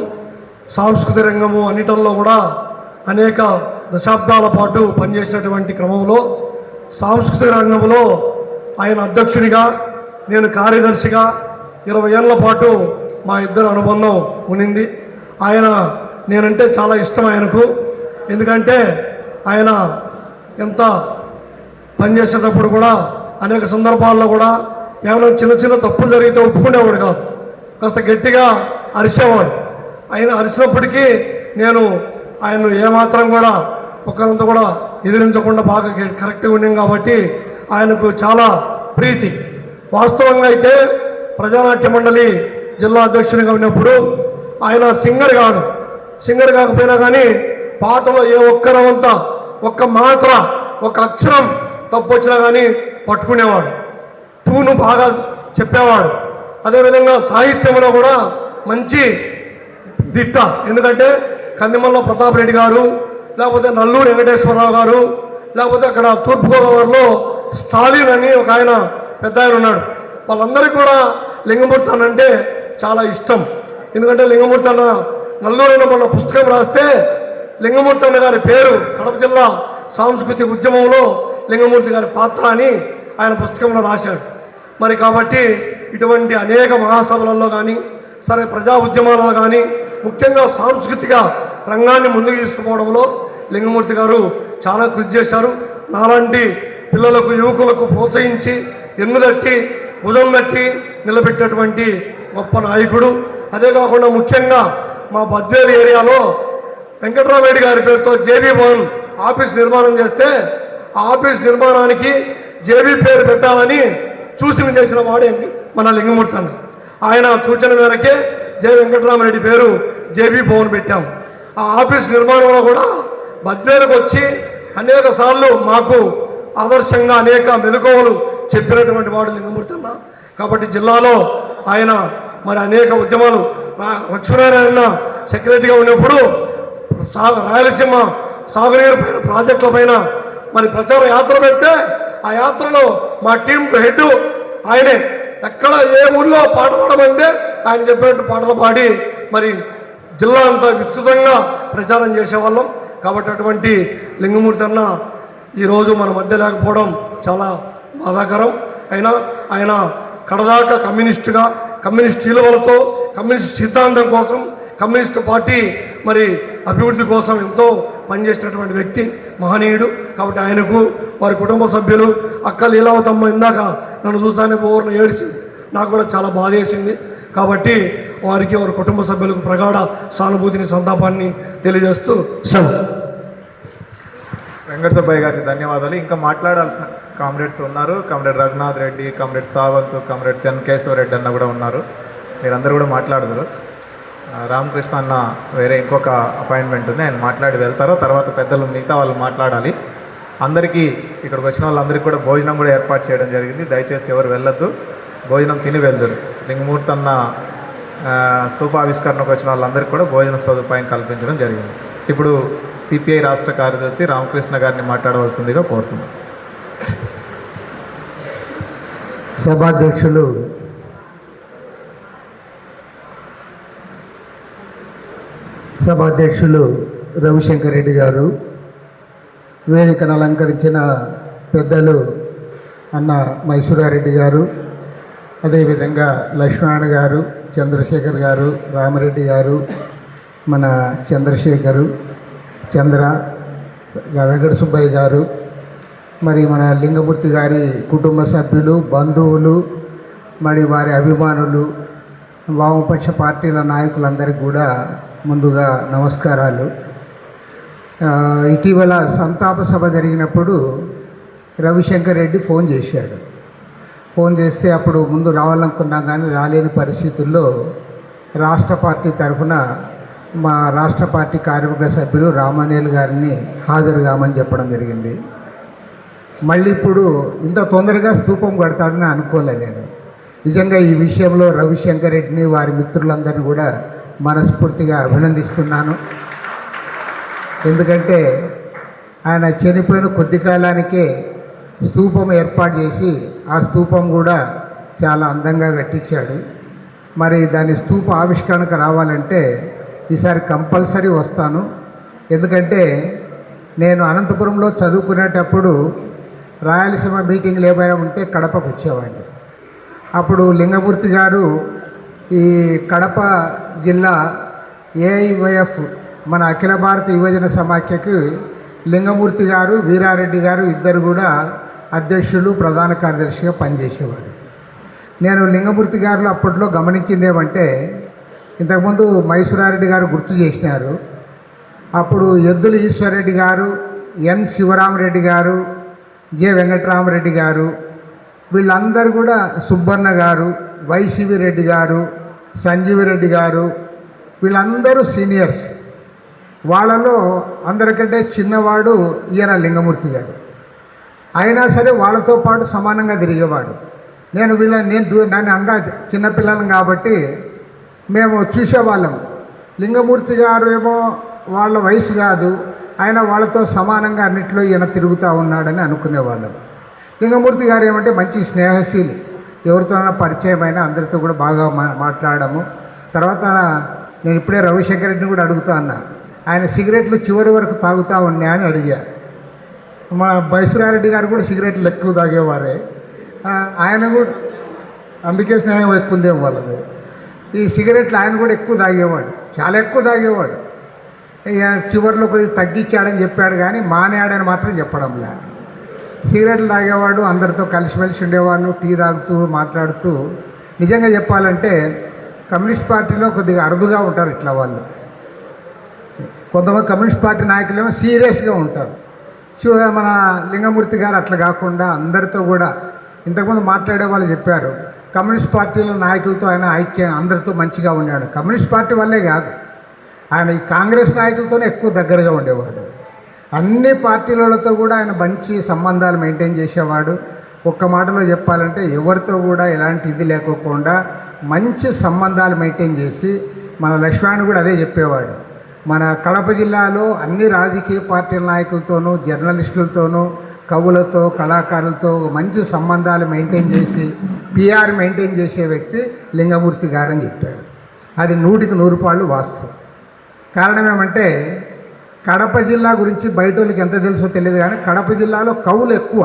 సాంస్కృతిక రంగము అన్నిటిల్లో కూడా అనేక దశాబ్దాల పాటు పనిచేసినటువంటి క్రమంలో సాంస్కృతిక రంగంలో ఆయన అధ్యక్షుడిగా, నేను కార్యదర్శిగా 20 ఏళ్ల పాటు మా ఇద్దరు అనుబంధం ఉన్నింది. నేనంటే చాలా ఇష్టం ఆయనకు. ఎందుకంటే ఆయన ఎంత పనిచేసేటప్పుడు కూడా అనేక సందర్భాల్లో కూడా ఏమైనా చిన్న తప్పులు జరిగితే ఒప్పుకునేవాడు కాదు, కాస్త గట్టిగా అరిసేవాడు. ఆయన అరిసినప్పటికీ నేను ఆయన్ను ఏమాత్రం కూడా ఒక్కరంతా కూడా ఎదిరించకుండా బాగా కరెక్ట్గా ఉన్నాం కాబట్టి ఆయనకు చాలా ప్రీతి. వాస్తవంగా అయితే ప్రజానాట్య మండలి జిల్లా అధ్యక్షునిగా ఉన్నప్పుడు ఆయన సింగర్ కాకపోయినా కానీ పాటలో ఏ ఒక్కరవంతా ఒక్క మాత్ర ఒక అక్షరం తప్పు వచ్చినా కానీ పట్టుకునేవాడు, ట్యూను బాగా చెప్పేవాడు. అదేవిధంగా సాహిత్యంలో కూడా మంచి దిట్ట. ఎందుకంటే కందిమల్ల ప్రతాప్ రెడ్డి గారు, లేకపోతే నల్లూరు వెంకటేశ్వరరావు గారు, లేకపోతే అక్కడ తూర్పుగోదావరిలో స్టాలిన్ అని ఒక ఆయన పెద్ద ఆయన ఉన్నాడు. వాళ్ళందరికీ కూడా లింగమూర్తి అన్న అంటే చాలా ఇష్టం. ఎందుకంటే లింగమూర్తి అన్న నల్లూరు మొన్న పుస్తకం రాస్తే లింగమూర్తి అన్న గారి పేరు కడప జిల్లా సాంస్కృతిక ఉద్యమంలో లింగమూర్తి గారి పాత్ర అని ఆయన పుస్తకంలో రాశాడు. మరి కాబట్టి ఇటువంటి అనేక మహాసభలలో కానీ సరే ప్రజా ఉద్యమాలలో కానీ ముఖ్యంగా సాంస్కృతిక రంగాన్ని ముందుకు తీసుకుపోవడంలో లింగమూర్తి గారు చాలా కృషి చేశారు. నాలాంటి పిల్లలకు యువకులకు ప్రోత్సహించి ఎన్నుదట్టి భుజం తట్టి నిలబెట్టినటువంటి గొప్ప నాయకుడు. అదే కాకుండా ముఖ్యంగా మా బద్వేలు ఏరియాలో వెంకట్రామరెడ్డి గారి పేరుతో జేబీ భవన్ ఆఫీస్ నిర్మాణం చేస్తే ఆ ఆఫీస్ నిర్మాణానికి జేబీ పేరు పెట్టాలని సూచన చేసిన వాడే మన లింగమూర్తి అన్న. ఆయన సూచన మేరకే జే వెంకటరామరెడ్డి పేరు జేబీ భవన్ పెట్టాం. ఆ ఆఫీస్ నిర్మాణంలో కూడా బద్వేలకు వచ్చి అనేక సార్లు మాకు ఆదర్శంగా అనేక మెలకువలు చెప్పినటువంటి వాడు లింగమూర్తి అన్న. కాబట్టి జిల్లాలో ఆయన మరి అనేక ఉద్యమాలు లక్ష్మీనారాయణ సెక్రటరీగా ఉన్నప్పుడు రాయలసీమ సాగునీరు పైన ప్రాజెక్టుల పైన మరి ప్రచార యాత్ర పెడితే ఆ యాత్రలో మా టీంకు హెడ్ ఆయనే. ఎక్కడ ఏ ఊళ్ళో పాట పాడమంటే ఆయన చెప్పినట్టు పాటలు పాడి మరి జిల్లా అంతా విస్తృతంగా ప్రచారం చేసేవాళ్ళం. కాబట్టి అటువంటి లింగమూర్తి అన్న ఈరోజు మన మధ్య లేకపోవడం చాలా బాధాకరం. అయినా ఆయన కడదాకా కమ్యూనిస్టుగా కమ్యూనిస్ట్ విలువలతో కమ్యూనిస్ట్ సిద్ధాంతం కోసం కమ్యూనిస్టు పార్టీ మరి అభివృద్ధి కోసం ఎంతో పనిచేసినటువంటి వ్యక్తి, మహనీయుడు. కాబట్టి ఆయనకు వారి కుటుంబ సభ్యులు అక్క లీలావతమ్మ ఇందాక నన్ను చూసానే ఓవర్ను ఏడ్చింది, నాకు కూడా చాలా బాధ వేసింది. కాబట్టి వారికి వారి కుటుంబ సభ్యులకు ప్రగాఢ సానుభూతిని సంతాపాన్ని తెలియజేస్తూ వెంకట సుబ్బయ్య గారికి ధన్యవాదాలు. ఇంకా మాట్లాడాల్సిన కామ్రేడ్స్ ఉన్నారు. Comrade Raghunath Reddy, comrade Sawant, comrade Chennakeswara Reddy అన్న కూడా ఉన్నారు. మీరందరూ కూడా మాట్లాడదురు. రామకృష్ణ అన్న వేరే ఇంకొక అపాయింట్మెంట్ ఉంది, ఆయన మాట్లాడి వెళ్తారో తర్వాత పెద్దలు మిగతా వాళ్ళు మాట్లాడాలి. అందరికీ ఇక్కడికి వచ్చిన వాళ్ళందరికీ కూడా భోజనం కూడా ఏర్పాటు చేయడం జరిగింది. దయచేసి ఎవరు వెళ్ళొద్దు, భోజనం తిని వెళ్దురు. లింగమూర్తి అన్న స్తూపావిష్కరణకు వచ్చిన వాళ్ళందరికీ కూడా భోజన సదుపాయం కల్పించడం జరిగింది. ఇప్పుడు సిపిఐ రాష్ట్ర కార్యదర్శి రామకృష్ణ గారిని మాట్లాడవలసిందిగా కోరుతున్నాం. సభాధ్యక్షులు రవిశంకర్ రెడ్డి గారు, వేదికను అలంకరించిన పెద్దలు అన్న మైసూరారెడ్డి గారు, అదేవిధంగా లక్ష్మణ గారు, చంద్రశేఖర్ గారు, రామరెడ్డి గారు, మన చంద్రశేఖరు, వెంకట సుబ్బయ్య గారు, మరి మన లింగమూర్తి గారి కుటుంబ సభ్యులు, బంధువులు, మరి వారి అభిమానులు, వామపక్ష పార్టీల నాయకులందరికీ కూడా ముందుగా నమస్కారాలు. ఇటీవల సంతాప సభ జరిగినప్పుడు రవిశంకర్ రెడ్డి ఫోన్ చేశాడు. ఫోన్ చేస్తే అప్పుడు ముందు రావాలనుకున్నాం కానీ రాలేని పరిస్థితుల్లో రాష్ట్ర పార్టీ తరఫున మా రాష్ట్ర పార్టీ కార్యవర్గ సభ్యులు రామానేలు గారిని హాజరు కామని చెప్పడం జరిగింది. మళ్ళీ ఇప్పుడు ఇంత తొందరగా స్తూపం కడతాడని అనుకోలే నేను. నిజంగా ఈ విషయంలో రవిశంకర్ రెడ్డిని వారి మిత్రులందరినీ కూడా మనస్ఫూర్తిగా అభినందిస్తున్నాను. ఎందుకంటే ఆయన చనిపోయిన కొద్ది కాలానికే స్తూపం ఏర్పాటు చేసి ఆ స్తూపం కూడా చాలా అందంగా కట్టించాడు. మరి దాని స్తూప ఆవిష్కరణకు రావాలంటే ఈసారి కంపల్సరీ వస్తాను. ఎందుకంటే నేను అనంతపురంలో చదువుకునేటప్పుడు రాయలసీమ మీటింగ్లు ఏమైనా ఉంటే కడపకు వచ్చేవాడిని. అప్పుడు లింగమూర్తి గారు ఈ కడప జిల్లా ఏఐవైఎఫ్ మన అఖిల భారత యువజన సమాఖ్యకు లింగమూర్తి గారు, వీరారెడ్డి గారు ఇద్దరు కూడా అధ్యక్షులు, ప్రధాన కార్యదర్శిగా పనిచేసేవారు. నేను లింగమూర్తి గారిలో అప్పట్లో గమనించింది ఏమంటే, ఇంతకుముందు మైసూరారెడ్డి గారు గుర్తు చేసినారు, అప్పుడు ఎద్దుల ఈశ్వరరెడ్డి గారు, ఎన్ శివరామరెడ్డి గారు, జె వెంకటరామరెడ్డి గారు, వీళ్ళందరూ కూడా సుబ్బన్న గారు, వైసివి రెడ్డి గారు, సంజీవరెడ్డి గారు, వీళ్ళందరూ సీనియర్స్. వాళ్ళలో అందరికంటే చిన్నవాడు ఈయన లింగమూర్తి గారు. అయినా సరే వాళ్ళతో పాటు సమానంగా తిరిగేవాడు. నన్ను అంగా చిన్నపిల్లలం కాబట్టి మేము చూసేవాళ్ళం. లింగమూర్తి గారు ఏమో వాళ్ళ వయసు కాదు, ఆయన వాళ్ళతో సమానంగా అన్నింటిలో ఈయన తిరుగుతూ ఉన్నాడని అనుకునేవాళ్ళం. లింగమూర్తి గారు ఏమంటే మంచి స్నేహశీలి, ఎవరితోనైనా పరిచయం అయినా అందరితో కూడా బాగా మాట్లాడము. తర్వాత నేను ఇప్పుడే రవిశంకర్ రెడ్డిని కూడా అడుగుతా అన్నా, ఆయన సిగరెట్లు చివరి వరకు తాగుతూ ఉన్నా అని అడిగా. మా బైసురారెడ్డి గారు కూడా సిగరెట్లు ఎక్కువ తాగేవారే, ఆయన కూడా అందుకే స్నేహం ఎక్కువ ఉందేమో వాళ్ళది. ఈ సిగరెట్లు ఆయన కూడా ఎక్కువ తాగేవాడు, చాలా ఎక్కువ తాగేవాడు. చివరిలో కొద్దిగా తగ్గించాడని చెప్పాడు కానీ మానేయాడని మాత్రం చెప్పడంలే. సిగరెట్లు తాగేవాడు, అందరితో కలిసిమెలిసి ఉండేవాళ్ళు, టీ తాగుతూ మాట్లాడుతూ. నిజంగా చెప్పాలంటే కమ్యూనిస్ట్ పార్టీలో కొద్దిగా అరుదుగా ఉంటారు ఇట్లా వాళ్ళు. కొంతమంది కమ్యూనిస్ట్ పార్టీ నాయకులేమో సీరియస్గా ఉంటారు. మన లింగమూర్తి గారు అట్లా కాకుండా అందరితో కూడా, ఇంతకుముందు మాట్లాడే వాళ్ళు చెప్పారు, కమ్యూనిస్ట్ పార్టీల నాయకులతో ఆయన ఐక్యం, అందరితో మంచిగా ఉన్నాడు. కమ్యూనిస్ట్ పార్టీ వల్లే కాదు, ఆయన ఈ కాంగ్రెస్ నాయకులతోనే ఎక్కువ దగ్గరగా ఉండేవాడు. అన్ని పార్టీలతో కూడా ఆయన మంచి సంబంధాలు మెయింటైన్ చేసేవాడు. ఒక్క మాటలో చెప్పాలంటే ఎవరితో కూడా ఎలాంటి ఇది లేకోకుండా మంచి సంబంధాలు మెయింటైన్ చేసి, మన లక్ష్మణ్ కూడా అదే చెప్పేవాడు, మన కడప జిల్లాలో అన్ని రాజకీయ పార్టీల నాయకులతోనూ, జర్నలిస్టులతోనూ, కవులతో, కళాకారులతో మంచి సంబంధాలు మెయింటైన్ చేసి పిఆర్ మెయింటైన్ చేసే వ్యక్తి లింగమూర్తి గారని చెప్పాడు. అది 100కి 100 పాళ్ళు వాస్తవం. కారణం ఏమంటే కడప జిల్లా గురించి బయట వాళ్ళకి ఎంత తెలుసో తెలియదు కానీ కడప జిల్లాలో కవులు ఎక్కువ.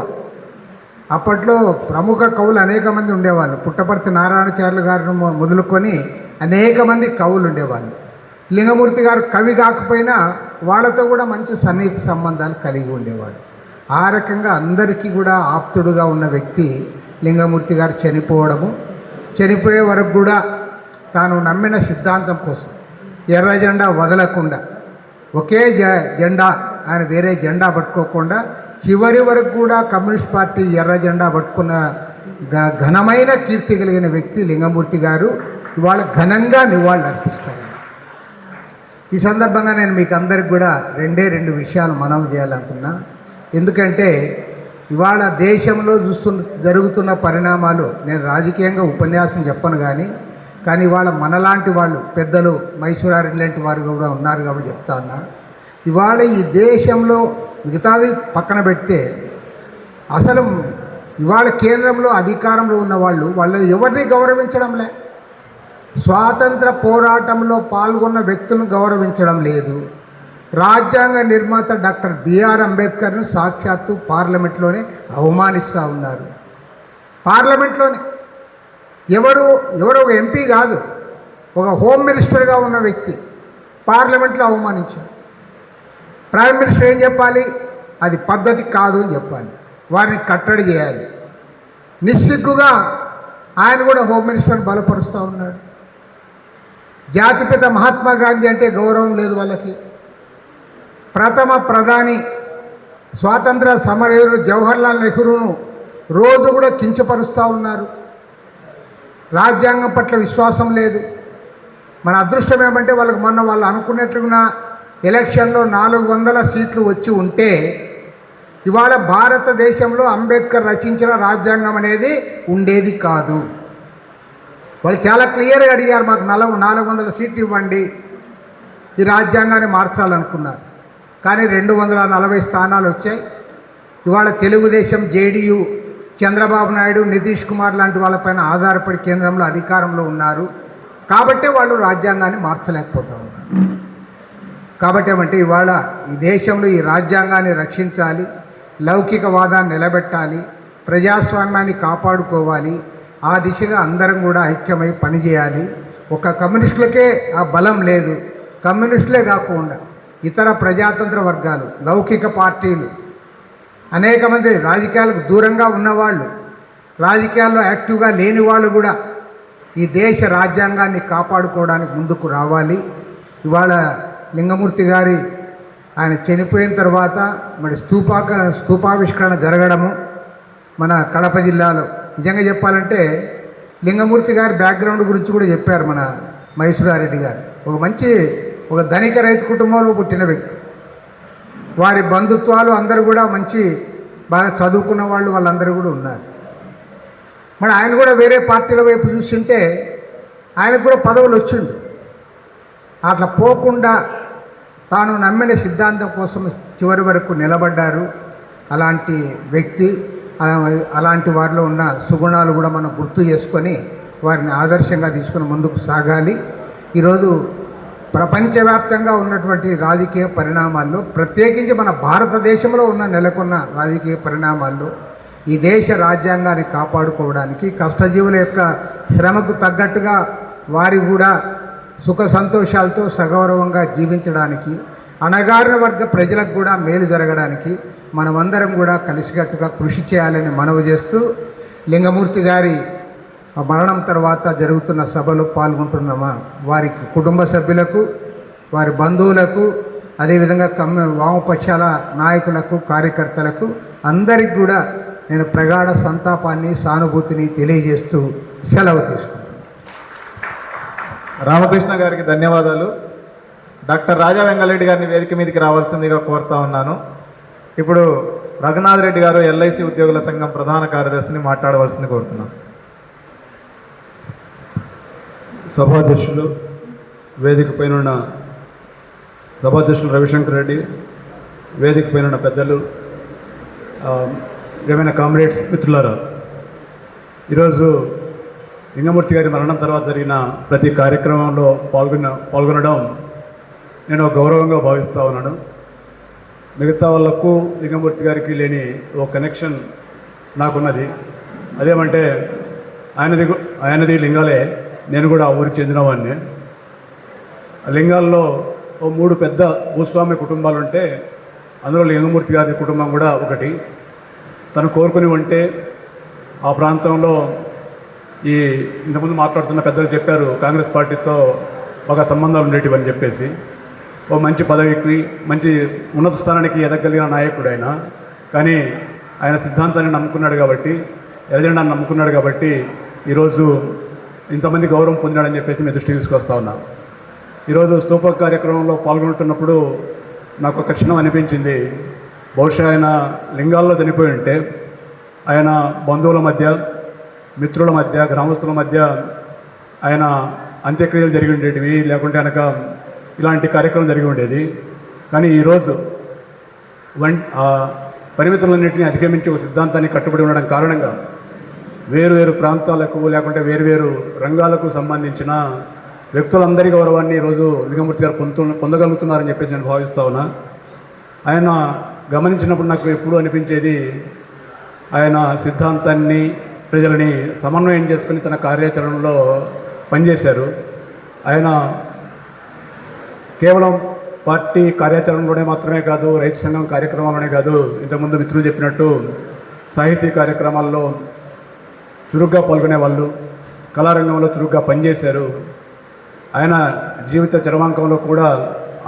అప్పట్లో ప్రముఖ కవులు అనేక మంది ఉండేవాళ్ళు. పుట్టపర్తి నారాయణచార్యులు గారిని మొదలుకొని అనేక మంది కవులు ఉండేవాళ్ళు. లింగమూర్తి గారు కవి కాకపోయినా వాళ్ళతో కూడా మంచి సన్నిహిత సంబంధాలు కలిగి ఉండేవాడు. ఆ రకంగా అందరికీ కూడా ఆప్తుడుగా ఉన్న వ్యక్తి లింగమూర్తి గారు చనిపోయే వరకు కూడా తాను నమ్మిన సిద్ధాంతం కోసం ఎర్ర జెండా వదలకుండా, ఒకే జెండా, ఆయన వేరే జెండా పట్టుకోకుండా చివరి వరకు కూడా కమ్యూనిస్ట్ పార్టీ ఎర్ర జెండా పట్టుకున్న ఘనమైన కీర్తి కలిగిన వ్యక్తి లింగమూర్తి గారు. ఇవాళ ఘనంగా నివాళులు అర్పిస్తారు. ఈ సందర్భంగా నేను మీకు అందరికి కూడా రెండు విషయాలు మనవి చేయాలనుకున్నా. ఎందుకంటే ఇవాళ దేశంలో జరుగుతున్న పరిణామాలు, నేను రాజకీయంగా ఉపన్యాసం చెప్పను కానీ ఇవాళ మనలాంటి వాళ్ళు పెద్దలు, మైసూరారెడ్డి లాంటి వారు కూడా ఉన్నారు కాబట్టి చెప్తా ఉన్నా. ఇవాళ ఈ దేశంలో మిగతాది పక్కన పెడితే అసలు ఇవాళ కేంద్రంలో అధికారంలో ఉన్న వాళ్ళు ఎవరిని గౌరవించడంలే. స్వాతంత్ర పోరాటంలో పాల్గొన్న వ్యక్తులను గౌరవించడం లేదు. రాజ్యాంగ నిర్మాత డాక్టర్ బిఆర్ అంబేద్కర్ను సాక్షాత్తు పార్లమెంట్లోనే అవమానిస్తూ ఉన్నారు. పార్లమెంట్లోనే ఎవరో ఒక ఎంపీ కాదు, ఒక హోమ్ మినిస్టర్గా ఉన్న వ్యక్తి పార్లమెంట్లో అవమానించారు. ప్రైమ్ మినిస్టర్ ఏం చెప్పాలి? అది పద్ధతి కాదు అని చెప్పాలి, వారిని కట్టడి చేయాలి. నిస్సిగ్గుగా ఆయన కూడా హోమ్ మినిస్టర్ని బలపరుస్తూ ఉన్నాడు. జాతిపిత మహాత్మా గాంధీ అంటే గౌరవం లేదు వాళ్ళకి. ప్రథమ ప్రధాని స్వాతంత్ర సమరయోధుడు జవహర్లాల్ నెహ్రూను రోజు కూడా కించపరుస్తూ ఉన్నారు. రాజ్యాంగం పట్ల విశ్వాసం లేదు. మన అదృష్టం ఏమంటే వాళ్ళకి మొన్న వాళ్ళు అనుకున్నట్లుగా ఎలక్షన్లో 400 సీట్లు వచ్చి ఉంటే ఇవాళ భారతదేశంలో అంబేద్కర్ రచించిన రాజ్యాంగం అనేది ఉండేది కాదు. వాళ్ళు చాలా క్లియర్గా అడిగారు, మాకు 400 సీట్లు ఇవ్వండి, ఈ రాజ్యాంగాన్ని మార్చాలనుకున్నారు. కానీ 240 స్థానాలు వచ్చాయి. ఇవాళ తెలుగుదేశం, జేడీయూ, చంద్రబాబు నాయుడు, నితీష్ కుమార్ లాంటి వాళ్ళపైన ఆధారపడి కేంద్రంలో అధికారంలో ఉన్నారు. కాబట్టే వాళ్ళు రాజ్యాంగాన్ని మార్చలేకపోతూ ఉన్నారు. కాబట్టి ఏమంటే ఇవాళ ఈ దేశంలో ఈ రాజ్యాంగాన్ని రక్షించాలి, లౌకికవాదాన్ని నిలబెట్టాలి, ప్రజాస్వామ్యాన్ని కాపాడుకోవాలి. ఆ దిశగా అందరం కూడా ఐక్యమై పనిచేయాలి. ఒక కమ్యూనిస్టులకే ఆ బలం లేదు. కమ్యూనిస్టులే కాకుండా ఇతర ప్రజాతంత్ర వర్గాలు, లౌకిక పార్టీలు, అనేక మంది రాజకీయాలకు దూరంగా ఉన్నవాళ్ళు, రాజకీయాల్లో యాక్టివ్గా లేని వాళ్ళు కూడా ఈ దేశ రాజ్యాంగాన్ని కాపాడుకోవడానికి ముందుకు రావాలి. ఇవాళ లింగమూర్తి గారి ఆయన చనిపోయిన తర్వాత మరి స్తూపావిష్కరణ జరగడము మన కడప జిల్లాలో నిజంగా చెప్పాలంటే లింగమూర్తి గారి బ్యాక్గ్రౌండ్ గురించి కూడా చెప్పారు మన మహేశ్వరారెడ్డి గారు. ఒక ధనిక రైతు కుటుంబంలో పుట్టిన వ్యక్తి. వారి బంధుత్వాలు అందరూ కూడా బాగా చదువుకున్న వాళ్ళందరూ కూడా ఉన్నారు. మరి ఆయన కూడా వేరే పార్టీల వైపు చూస్తుంటే ఆయనకు కూడా పదవులు వచ్చిండు. అట్లా పోకుండా తాను నమ్మిన సిద్ధాంతం కోసం చివరి వరకు నిలబడ్డారు. అలాంటి వ్యక్తి, అలాంటి వారిలో ఉన్న సుగుణాలు కూడా మనం గుర్తు చేసుకొని వారిని ఆదర్శంగా తీసుకుని ముందుకు సాగాలి. ఈరోజు ప్రపంచవ్యాప్తంగా ఉన్నటువంటి రాజకీయ పరిణామాల్లో, ప్రత్యేకించి మన భారతదేశంలో నెలకొన్న రాజకీయ పరిణామాల్లో ఈ దేశ రాజ్యాంగాన్ని కాపాడుకోవడానికి, కష్టజీవుల యొక్క శ్రమకు తగ్గట్టుగా వారి కూడా సుఖ సంతోషాలతో సగౌరవంగా జీవించడానికి, అణగారిన వర్గ ప్రజలకు కూడా మేలు జరగడానికి మనమందరం కూడా కలిసికట్టుగా కృషి చేయాలని మనవి చేస్తూ, లింగమూర్తి గారి మరణం తర్వాత జరుగుతున్న సభలో పాల్గొంటున్న వారి కుటుంబ సభ్యులకు, వారి బంధువులకు, అదేవిధంగా వామపక్షాల నాయకులకు, కార్యకర్తలకు అందరికీ కూడా నేను ప్రగాఢ సంతాపాన్ని, సానుభూతిని తెలియజేస్తూ సెలవు తీసుకుంటాను. రామకృష్ణ గారికి ధన్యవాదాలు. డాక్టర్ రాజా వెంగళరెడ్డి గారిని వేదిక మీదకి రావాల్సిందిగా కోరుతా ఉన్నాను. ఇప్పుడు రఘునాథ్ రెడ్డి గారు ఎల్ఐసి ఉద్యోగుల సంఘం ప్రధాన కార్యదర్శిని మాట్లాడవలసింది కోరుతున్నాను. సభాధ్యక్షులు, వేదిక పైన సభాధ్యక్షులు రవిశంకర్ రెడ్డి, వేదిక పైన పెద్దలు, ఏమైనా కామ్రేడ్స్, మిత్రులారా, ఈరోజు లింగమూర్తి గారి మరణం తర్వాత జరిగిన ప్రతి కార్యక్రమంలో పాల్గొనడం నేను గౌరవంగా భావిస్తూ ఉన్నాను. మిగతా వాళ్ళకు లింగమూర్తి గారికి లేని ఓ కనెక్షన్ నాకున్నది. అదేమంటే ఆయనది లింగాలే, నేను కూడా ఆ ఊరికి చెందినవాడిని. లింగాల్లో ఓ 3 పెద్ద భూస్వామ్య కుటుంబాలు ఉంటే అందులో లింగమూర్తి గారి కుటుంబం కూడా ఒకటి. తను కోరుకుని ఉంటే ఆ ప్రాంతంలో ఇంతకుముందు మాట్లాడుతున్న పెద్దలు చెప్పారు, కాంగ్రెస్ పార్టీతో ఒక సంబంధాలు ఉండేటివని చెప్పేసి, ఓ మంచి పదవికి, మంచి ఉన్నత స్థానానికి ఎదగలిగిన నాయకుడు ఆయన. కానీ ఆయన సిద్ధాంతాన్ని నమ్ముకున్నాడు కాబట్టి, ఎజెండాన్ని నమ్ముకున్నాడు కాబట్టి ఈరోజు ఇంతమంది గౌరవం పొందాడని చెప్పేసి మీ దృష్టికి తీసుకొస్తా ఉన్నాను. ఈరోజు స్తూప కార్యక్రమంలో పాల్గొంటున్నప్పుడు నాకు ఒక క్షణం అనిపించింది, బహుశా ఆయన లింగాల్లో చనిపోయి ఉంటే ఆయన బంధువుల మధ్య, మిత్రుల మధ్య, గ్రామస్తుల మధ్య ఆయన అంత్యక్రియలు జరిగి ఉండేటివి, లేకుంటే కనుక ఇలాంటి కార్యక్రమం జరిగి ఉండేది. కానీ ఈరోజు పరిమితులన్నింటినీ అధిగమించి ఒక సిద్ధాంతాన్ని కట్టుబడి ఉండడం కారణంగా వేరు ప్రాంతాలకు, లేకుంటే వేరు రంగాలకు సంబంధించిన వ్యక్తులందరి గౌరవాన్ని ఈరోజు లింగమూర్తి గారు పొందగలుగుతున్నారని చెప్పేసి నేను భావిస్తా ఉన్నా. ఆయన గమనించినప్పుడు నాకు ఎప్పుడూ అనిపించేది, ఆయన సిద్ధాంతాన్ని, ప్రజలని సమన్వయం చేసుకుని తన కార్యాచరణలో పనిచేశారు. ఆయన కేవలం పార్టీ కార్యాచరణలోనే మాత్రమే కాదు, రైతు సంఘం కార్యక్రమాల్లోనే కాదు, ఇంతకుముందు మిత్రులు చెప్పినట్టు సాహితీ కార్యక్రమాల్లో చురుగ్గా పాల్గొనేవాళ్ళు, కళారంగంలో చురుగ్గా పనిచేశారు. ఆయన జీవిత చరమాంకంలో కూడా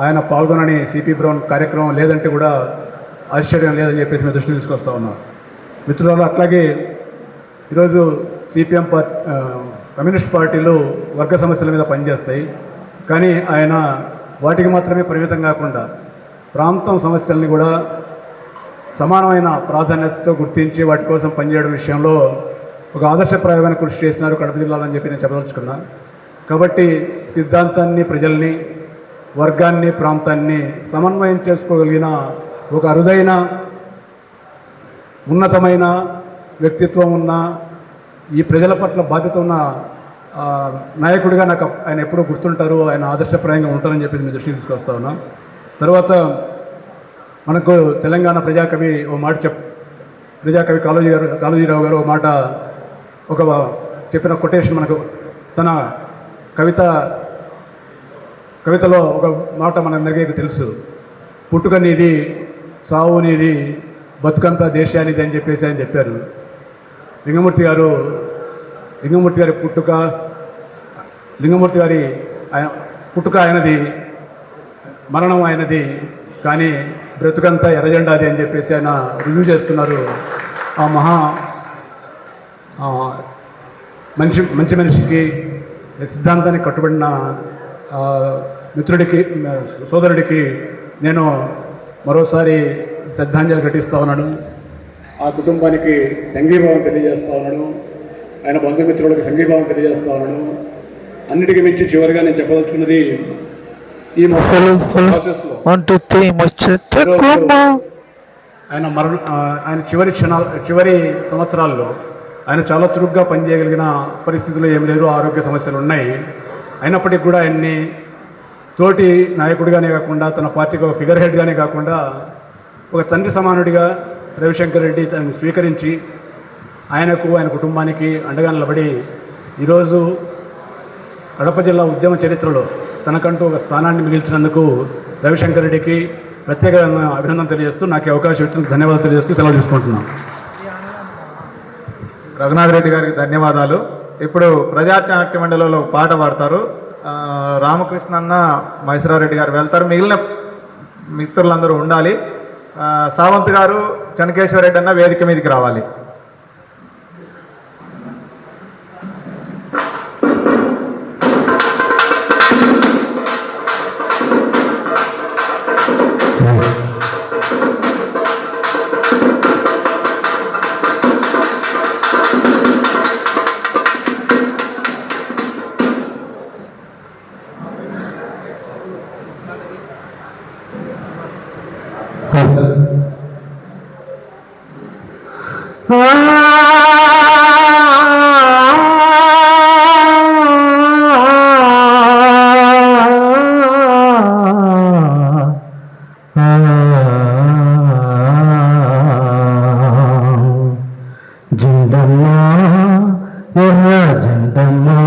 ఆయన పాల్గొనని సిపి బ్రౌన్ కార్యక్రమం లేదంటే కూడా ఆశ్చర్యం లేదని చెప్పేసి మేము దృష్టికి తీసుకొస్తా ఉన్నాం. మిత్రులు, అట్లాగే ఈరోజు సిపిఎం కమ్యూనిస్ట్ పార్టీలు వర్గ సమస్యల మీద పనిచేస్తాయి. కానీ ఆయన వాటికి మాత్రమే పరిమితం కాకుండా ప్రాంతం సమస్యల్ని కూడా సమానమైన ప్రాధాన్యతతో గుర్తించి వాటి కోసం పనిచేయడం విషయంలో ఒక ఆదర్శప్రాయమైన కృషి చేస్తున్నారు కడప జిల్లాలో అని చెప్పి నేను చెప్పదలుచుకున్నా. కాబట్టి సిద్ధాంతాన్ని, ప్రజల్ని, వర్గాన్ని, ప్రాంతాన్ని సమన్వయం చేసుకోగలిగిన ఒక అరుదైన, ఉన్నతమైన వ్యక్తిత్వం ఉన్న, ఈ ప్రజల పట్ల బాధ్యత ఉన్న నాయకుడిగా నాకు ఆయన ఎప్పుడూ గుర్తుంటారు. ఆయన ఆదర్శప్రాయంగా ఉంటారని చెప్పి మీ దృష్టికి తీసుకొస్తా ఉన్నా. తర్వాత మనకు తెలంగాణ ప్రజాకవి ఓ మాట ప్రజాకవి కాళోజీరావు గారు ఒక చెప్పిన కొటేషన్ మనకు తన కవితలో ఒక మాట మనందరికీ తెలుసు. పుట్టుక నీది, సావు నీది, బతుకంతా దేశానిది అని చెప్పేసి ఆయన చెప్పారు. లింగమూర్తి గారి పుట్టుక ఆయనది, మరణం ఆయనది, కానీ బ్రతుకంతా ఎర్రజెండాది అని చెప్పేసి ఆయన రివ్యూ చేస్తున్నారు. మంచి మనిషికి సిద్ధాంతానికి కట్టుబడిన మిత్రుడికి సోదరుడికి నేను మరోసారి శ్రద్ధాంజలి ఘటిస్తూ ఉన్నాను. ఆ కుటుంబానికి సంఘీభావం తెలియజేస్తూ ఉన్నాను. ఆయన బంధుమిత్రులకు సంఘీభావం తెలియజేస్తూ ఉన్నాను. అన్నిటికీ మించి చివరిగా నేను చెప్పదలుచుకున్నది, ఈ ప్రాసెస్లో ఆయన చివరి సంవత్సరాల్లో ఆయన చాలా చురుగ్గా పనిచేయగలిగిన పరిస్థితులు ఏం లేరు, ఆరోగ్య సమస్యలు ఉన్నాయి. అయినప్పటికీ కూడా ఆయన్ని తోటి నాయకుడిగానే కాకుండా తన పార్టీకి ఒక ఫిగర్ హెడ్గానే కాకుండా ఒక తండ్రి సమానుడిగా రవిశంకర్ రెడ్డి తనని స్వీకరించి ఆయనకు ఆయన కుటుంబానికి అండగా నిలబడి ఈరోజు కడప జిల్లా ఉద్యమ చరిత్రలో తనకంటూ ఒక స్థానాన్ని మిగిల్చినందుకు రవిశంకర్ రెడ్డికి ప్రత్యేకమైన అభినందన తెలియజేస్తూ నాకు అవకాశం ఇచ్చినందుకు ధన్యవాదాలు తెలియజేస్తూ సెలవు తీసుకుంటున్నాను. రఘునాథ్ రెడ్డి గారికి ధన్యవాదాలు. ఇప్పుడు ప్రజానాట్య మండలిలో పాట పాడతారు. రామకృష్ణ అన్న, మహేశ్వరరెడ్డి గారు వెళ్తారు. మిగిలిన మిత్రులందరూ ఉండాలి. సావంత్ గారు, చెనకేశ్వరరెడ్డి అన్న వేదిక మీదకి రావాలి. జెండమ్మా ఎర్ర జెండమ్మా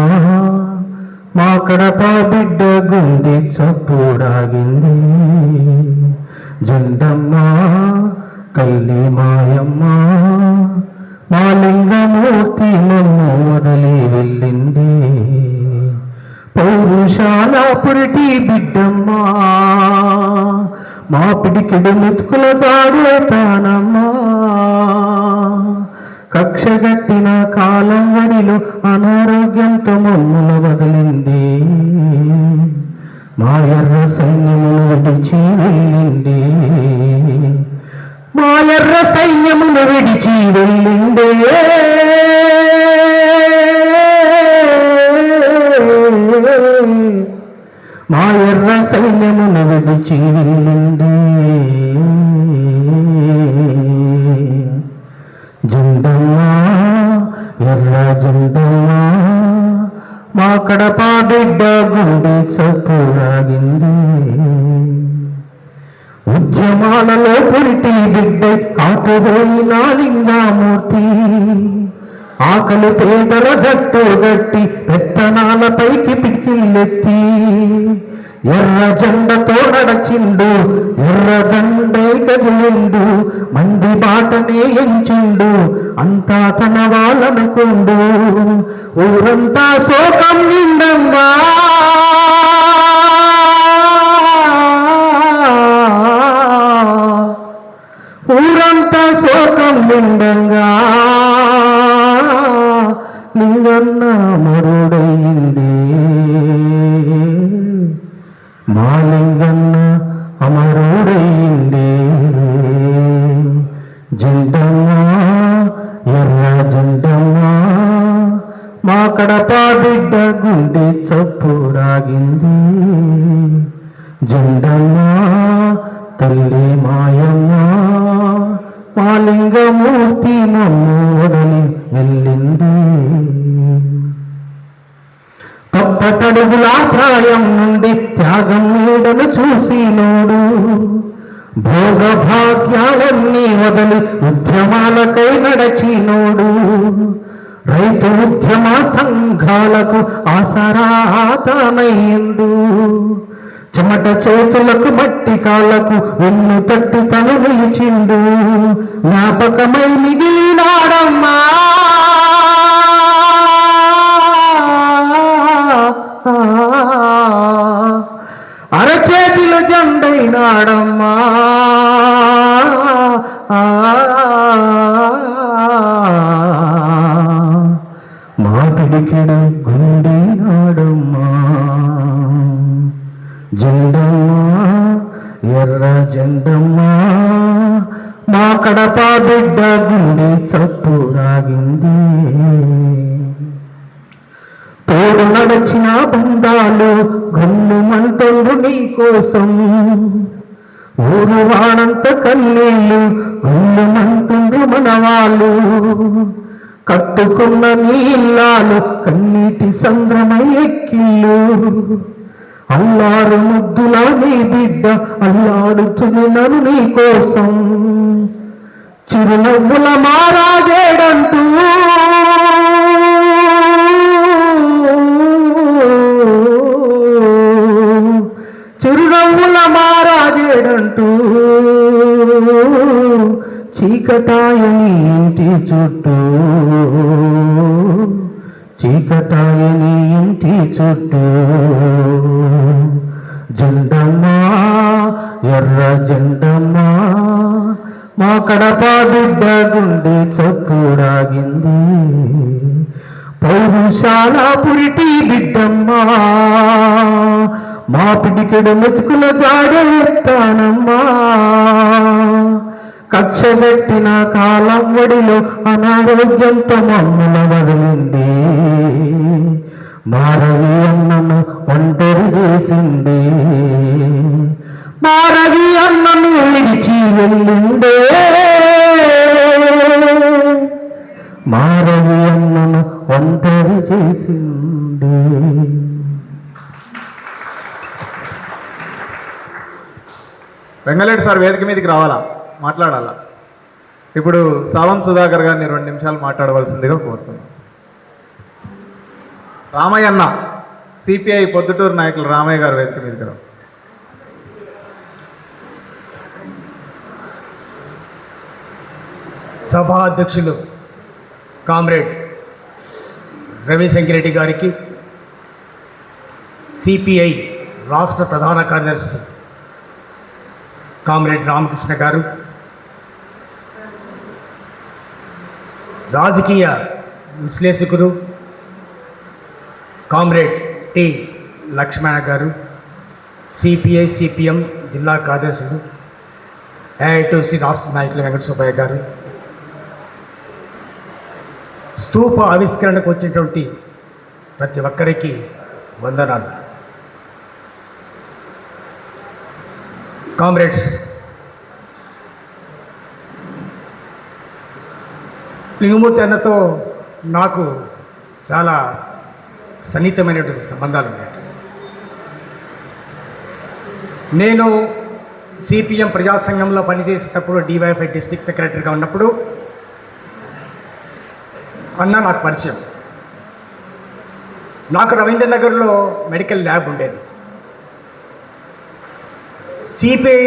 మా కడప బిడ్డ గుండె చప్పుడాగింది. జెండమ్మా తల్లి మాయమ్మ మా లింగమూర్తి నన్ను వదిలి వెళ్ళింది. పౌరుషాల పురిటి బిడ్డమ్మా మా పిడికిడు మెతుకుల చాడుతానమ్మా. కక్షగట్టిన కాలం వడిలో అనారోగ్యంతో మమ్ముల వదిలింది. మా ఎర్ర సైన్యమును విడిచి వెళ్ళింది. మా ఎర్ర సైన్యమును విడిచి వెళ్ళిందే. మా ఎర్ర సైన్యమును విడిచి వెళ్ళింది. జెండమ్మా ఎర్ర జెండమ్మా మా కడప బిడ్డ గుండె చప్పుడాగింది. ఉద్యమాలలో పురిటి బిడ్డ కాటుపోయిన లింగమూర్తి ఆకలి పేదల జట్టు గట్టి పెత్తనాలపైకి పిడికిల్లెత్తి ఎర్ర జెండతో నడచిండు. ఎర్ర దండే కదిలిండు. మంది బాటనే ఎంచుండు. అంతా తన వాళ్ళనుకుండు. ఊరంతా శోకం నిండంగా ఊరంతా శోకం నిండంగా లింగన్న మరుడైంది. మా లింగన్న అమరుడైంది. జెండమ్మా ఎర్ర జెండమ్మా మా కడప బిడ్డ గుండె చప్పుడాగింది. జెండమ్మా తల్లి మాయమ్మ మా లింగమూర్తి నన్ను వదిలి వెళ్ళింది. తప్పటడుగుల ప్రాయం నుండి త్యాగం నీడను చూసినోడు భోగ భాగ్యాలన్నీ వదిలి ఉద్యమాలకై నడచినోడు. రైతు ఉద్యమ సంఘాలకు ఆసరాతనయ్యిండు. చెమట చేతులకు మట్టి కాళ్ళకు వెన్ను తట్టి తను నిలిచిండు. జ్ఞాపకమై మిగిలినాడమ్మా అరచేతిలో జెండైనాడమ్మా. మా పిడికిడు గుండె నాడమ్మా జెండమ్మా ఎర్ర జెండమ్మా మా కడప బిడ్డ గుండె చప్పుడాగింది తోడు నడచిన బంధాలు గొల్లు మంటలు నీ కోసం ఊరు వాడంత కన్నీళ్ళు గొల్లు మంటుండ్రు మనవాళ్ళు కట్టుకున్న నీ ఇల్లాలు కన్నీటి సంద్రమై ఎక్కిళ్ళు అల్లారు ముద్దులా నీ బిడ్డ అల్లాడుతుని నన్ను నీ కోసం చిరునవ్వుల మారాజేడంటూ చిరునవ్వుల మారాజేడంటూ చీకటాయని ఇంటి చుట్టూ చీకటాయని ఇంటి చుట్టూ జెండమ్మా ఎర్ర జెండమ్మా మా కడప బిడ్డ గుండె చప్పుడాగింది పౌరుషాల పురిటి బిడ్డమ్మా మా పిడికెడు మెతుకుల జాడెత్తానమ్మా కక్ష పెట్టిన కాలం వడిలో అనారోగ్యంతో మమ్మల వదిలింది మారవి అన్నను ఒంటరి చేసింది మారవి అన్నను విడిచి వెళ్ళిందే మారవి అన్నను ఒంటరి చేసింది. వెంగళరెడ్డి సార్ వేదిక మీదకి రావాలా, మాట్లాడాలా. ఇప్పుడు సావంత్ సుధాకర్ గారిని 2 నిమిషాలు మాట్లాడవలసిందిగా కోరుతున్నాను. రామయ్య అన్న, సిపిఐ పొద్దుటూరు నాయకులు రామయ్య గారు వేదిక మీదకి రావు. సభా అధ్యక్షులు కామ్రేడ్ రవిశంకర్ రెడ్డి గారికి, సిపిఐ రాష్ట్ర ప్రధాన కార్యదర్శి కామ్రేడ్ రామకృష్ణ గారు, రాజకీయ విశ్లేషకులు కామ్రేడ్ టి లక్ష్మణ గారు, సిపిఐ సిపిఎం జిల్లా కార్యదర్శులు ఏఐటీసీ రాష్ట్ర నాయకులు వెంకట సుబ్బయ్య గారు, స్తూప ఆవిష్కరణకు వచ్చినటువంటి ప్రతి ఒక్కరికి వందనాలు. కామ్రేడ్స్, లింగమూర్తి అన్నతో నాకు చాలా సన్నిహితమైనటువంటి సంబంధాలు ఉన్నాయి. నేను సిపిఎం ప్రజా సంఘంలో పనిచేసేటప్పుడు డివైఎఫ్ఐ డిస్ట్రిక్ట్ సెక్రటరీగా ఉన్నప్పుడు అన్న నాకు పరిచయం. నాకు రవీంద్ర నగర్లో మెడికల్ ల్యాబ్ ఉండేది. సిపిఐ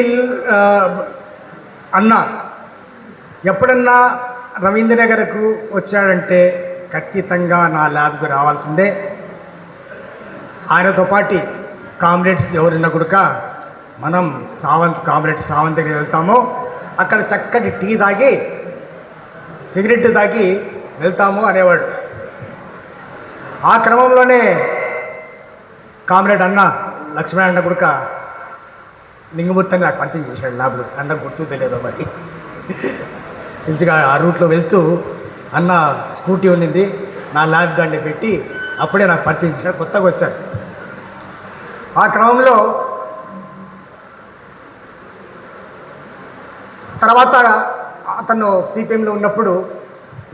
అన్న ఎప్పుడన్నా రవీంద్ర నగర్కు వచ్చాడంటే ఖచ్చితంగా నా ల్యాబ్కు రావాల్సిందే. ఆయనతో పాటు కామ్రేడ్స్ ఎవరున్నా కూడా మనం కామ్రేడ్స్ సావంత్ దగ్గర వెళ్తాము, అక్కడ చక్కటి టీ తాగి సిగరెట్ తాగి వెళ్తాము అనేవాడు. ఆ క్రమంలోనే కామ్రేడ్ అన్న లక్ష్మణ అన్న గుడక లింగమూర్తిని నాకు పరిచయం చేశాడు. నాకు అన్న గుర్తు తెలియదు మరి. మంచిగా ఆ రూట్లో వెళ్తూ అన్న స్కూటీ ఉన్నింది, నా ల్యాబ్ గాడిని పెట్టి అప్పుడే నాకు పరిచయం చేశాడు. కొత్తగా వచ్చాడు. ఆ క్రమంలో తర్వాత అతను సిపిఎంలో ఉన్నప్పుడు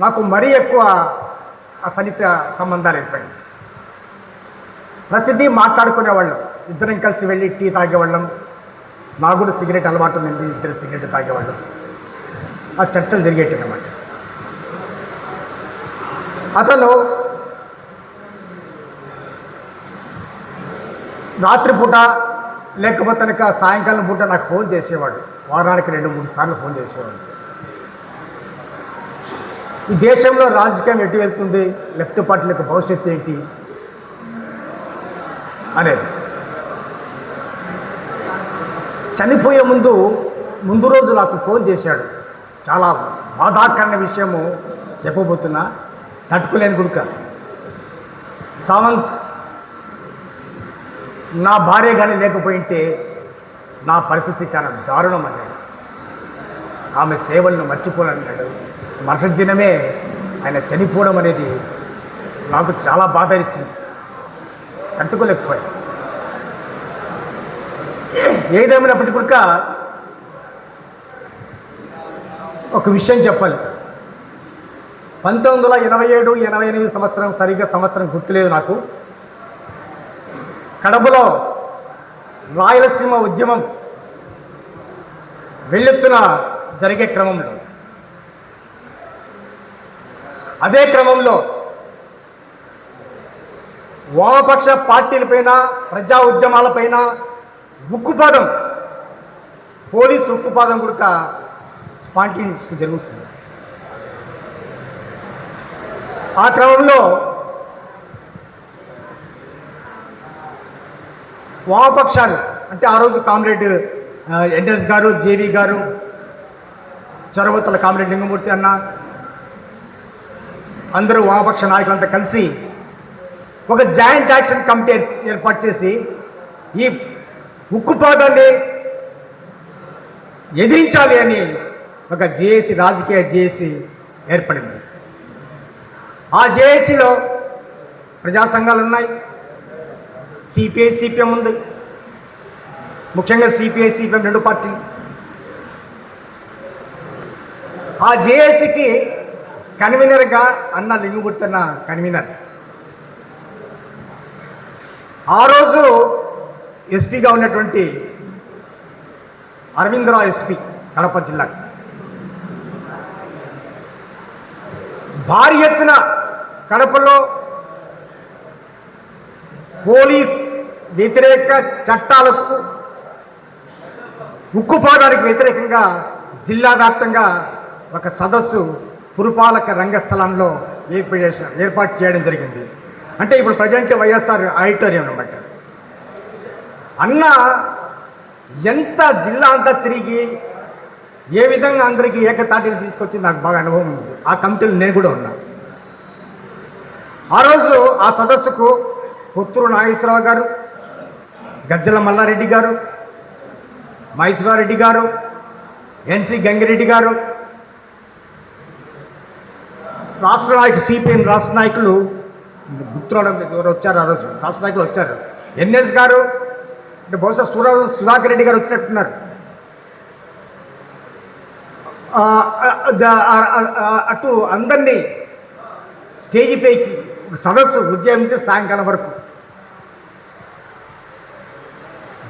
నాకు మరీ ఎక్కువ సన్నిహిత సంబంధాలు ఏర్పడింది. ప్రతిదీ మాట్లాడుకునేవాళ్ళం, ఇద్దరం కలిసి వెళ్ళి టీ తాగేవాళ్ళం. నాకు కూడా సిగరెట్ అలవాటు ఉంది, ఇద్దరు సిగరెట్ తాగేవాళ్ళం. ఆ చర్చలు జరిగేటి అన్నమాట. అతను రాత్రిపూట లేకపోతే కనుక సాయంకాలం పూట నాకు ఫోన్ చేసేవాడు. వారానికి 2-3 సార్లు ఫోన్ చేసేవాడు. ఈ దేశంలో రాజకీయం ఎటు వెళ్తుంది, లెఫ్ట్ పార్టీలకు భవిష్యత్తు ఏంటి అనేది. చనిపోయే ముందు రోజు నాకు ఫోన్ చేశాడు. చాలా బాధాకరణ విషయము చెప్పబోతున్నా, తట్టుకోలేని గుడుక. సావంత్ నా భార్య కానీ లేకపోయింటే నా పరిస్థితి చాలా దారుణం అన్నాడు. ఆమె సేవలను మర్చిపోనన్నాడు. మరుసటి దినమే ఆయన చనిపోవడం అనేది నాకు చాలా బాధ వేసింది, తట్టుకోలేకపోయాను. ఏదేమైనప్పటికీ కూడా ఒక విషయం చెప్పాలి. 1987, 88 సంవత్సరం, సరిగ్గా సంవత్సరం గుర్తులేదు నాకు, కడపలో రాయలసీమ ఉద్యమం వెళ్ళెత్తున జరిగే క్రమంలో, అదే క్రమంలో వామపక్ష పార్టీలపైన, ప్రజా ఉద్యమాలపైన ఉక్కుపాదం, పోలీసు ఉక్కుపాదం కూడా స్పాంటేనియస్గా జరుగుతుంది. ఆ క్రమంలో వామపక్షాలు అంటే ఆ రోజు కామ్రేడ్ ఎన్ఎస్ గారు, జేవి గారు, చొరవతల కామ్రేడ్ లింగమూర్తి అన్న, అందరూ వామపక్ష నాయకులంతా కలిసి ఒక జాయింట్ యాక్షన్ కమిటీ ఏర్పాటు చేసి ఈ ఉక్కుపాదాన్ని ఎదిరించాలి అని ఒక జేఏసీ, రాజకీయ జేఏసీ ఏర్పడింది. ఆ జేఏసీలో ప్రజా సంఘాలు ఉన్నాయి, సిపిఐ, సిపిఎం ఉంది. ముఖ్యంగా సిపిఐ, సిపిఎం రెండు పార్టీలు. ఆ జేఏసీకి కన్వీనర్గా అన్న లింగమూర్తి అన్న కన్వీనర్. ఆ రోజు ఎస్పీగా ఉన్నటువంటి అరవిందరావు ఎస్పీ కడప జిల్లాకు భారీ ఎత్తున కడపలో పోలీస్ వ్యతిరేక చట్టాలకు, ఉక్కుపాదానికి వ్యతిరేకంగా జిల్లా వ్యాప్తంగా ఒక సదస్సు పురపాలక రంగస్థలంలో ఏర్పాటు చేయడం జరిగింది. అంటే ఇప్పుడు ప్రజెంట్ వైఎస్ఆర్ ఆడిటోరియం అన్నమాట. అన్న ఎంత జిల్లా అంతా తిరిగి ఏ విధంగా అందరికీ ఏకతాటిని తీసుకొచ్చి నాకు బాగా అనుభవం ఉంది. ఆ కమిటీలో నేను కూడా ఉన్నా. ఆ రోజు ఆ సదస్సుకు పుత్తూరు నాగేశ్వరరావు గారు, గజ్జల మల్లారెడ్డి గారు, మహేశ్వరరెడ్డి గారు, ఎన్సి గంగిరెడ్డి గారు, రాష్ట్ర నాయకులు, సిపిఎం రాష్ట్ర నాయకులు గుర్తురావడం ఎవరు వచ్చారు ఆ రోజు, రాష్ట్ర నాయకులు వచ్చారు. ఎన్ఎస్ గారు అంటే బహుశా సుధాకర్ రెడ్డి గారు వచ్చినట్టున్నారు. అటు అందరినీ స్టేజీపైకి సదస్సు ఉదయం నుంచి సాయంకాలం వరకు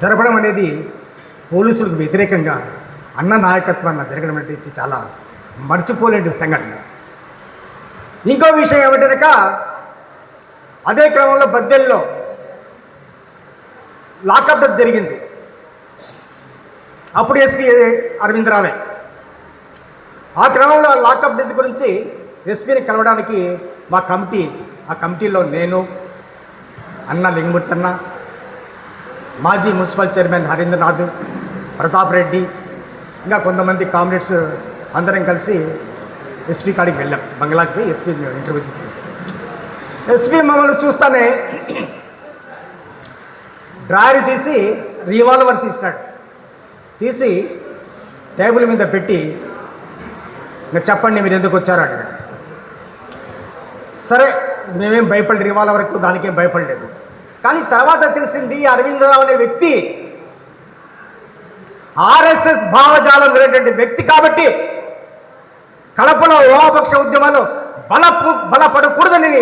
జరపడం అనేది పోలీసులకు వ్యతిరేకంగా అన్న నాయకత్వాన్ని జరగడం అనేది చాలా మర్చిపోలేని సంఘటన. ఇంకో విషయం ఏమిటనక అదే క్రమంలో బద్దెల్లో లాకప్ డెత్ జరిగింది. అప్పుడు ఎస్పీ అరవిందరావే. ఆ క్రమంలో లాకప్ డెత్ గురించి ఎస్పీని కలవడానికి మా కమిటీ, ఆ కమిటీలో నేను, అన్న లింగమూర్తి అన్న, మాజీ మున్సిపల్ చైర్మన్ హరీంద్రనాథ్, ప్రతాప్ రెడ్డి, ఇంకా కొంతమంది కామ్రేడ్స్ అందరం కలిసి ఎస్పీ కాడికి వెళ్ళాం. బంగ్లాకి పోయి ఎస్పీ ఇంటర్వ్యూ చేస్తాం. ఎస్పీ మమ్మల్ని చూస్తానే డ్రాయర్ తీసి రివాల్వర్ తీసినాడు. తీసి టేబుల్ మీద పెట్టి ఇంకా చెప్పండి మీరు ఎందుకు వచ్చారు అడిగాడు. సరే మేమేం భయపడలేదు, రివాల్వర్కు దానికేం భయపడలేదు. కానీ తర్వాత తెలిసింది అరవిందరావు అనే వ్యక్తి ఆర్ఎస్ఎస్ భావజాలం ఉన్నటువంటి వ్యక్తి కాబట్టి కడపలో వామపక్ష ఉద్యమాలు బలపడకూడదని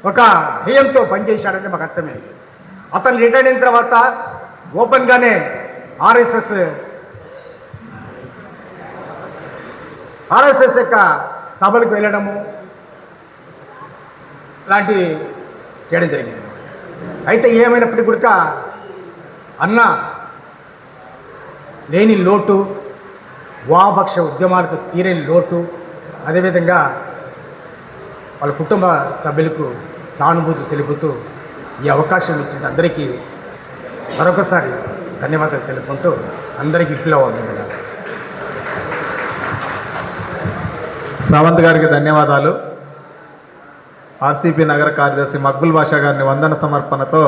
ఒక ధ్యేయంతో పనిచేశాడని మాకు అర్థమైంది. అతను రిటైర్ అయిన తర్వాత ఓపెన్గానే ఆర్ఎస్ఎస్ యొక్క సభలకు వెళ్ళడము లాంటివి చేయడం జరిగింది. అయితే ఏమైనప్పటికీ కూడా అన్న లేని లోటు, వామపక్ష ఉద్యమాలకు తీరని లోటు, అదేవిధంగా వాళ్ళ కుటుంబ సభ్యులకు సానుభూతి తెలుపుతూ ఈ అవకాశం ఇచ్చిన అందరికీ మరొకసారి ధన్యవాదాలు తెలుపుకుంటూ అందరికీ ఇంట్లో ఉంటుంది. సావంత్ గారికి ధన్యవాదాలు. ఆర్సీపీ నగర కార్యదర్శి మక్బుల్ బాషా గారిని వందన సమర్పణతో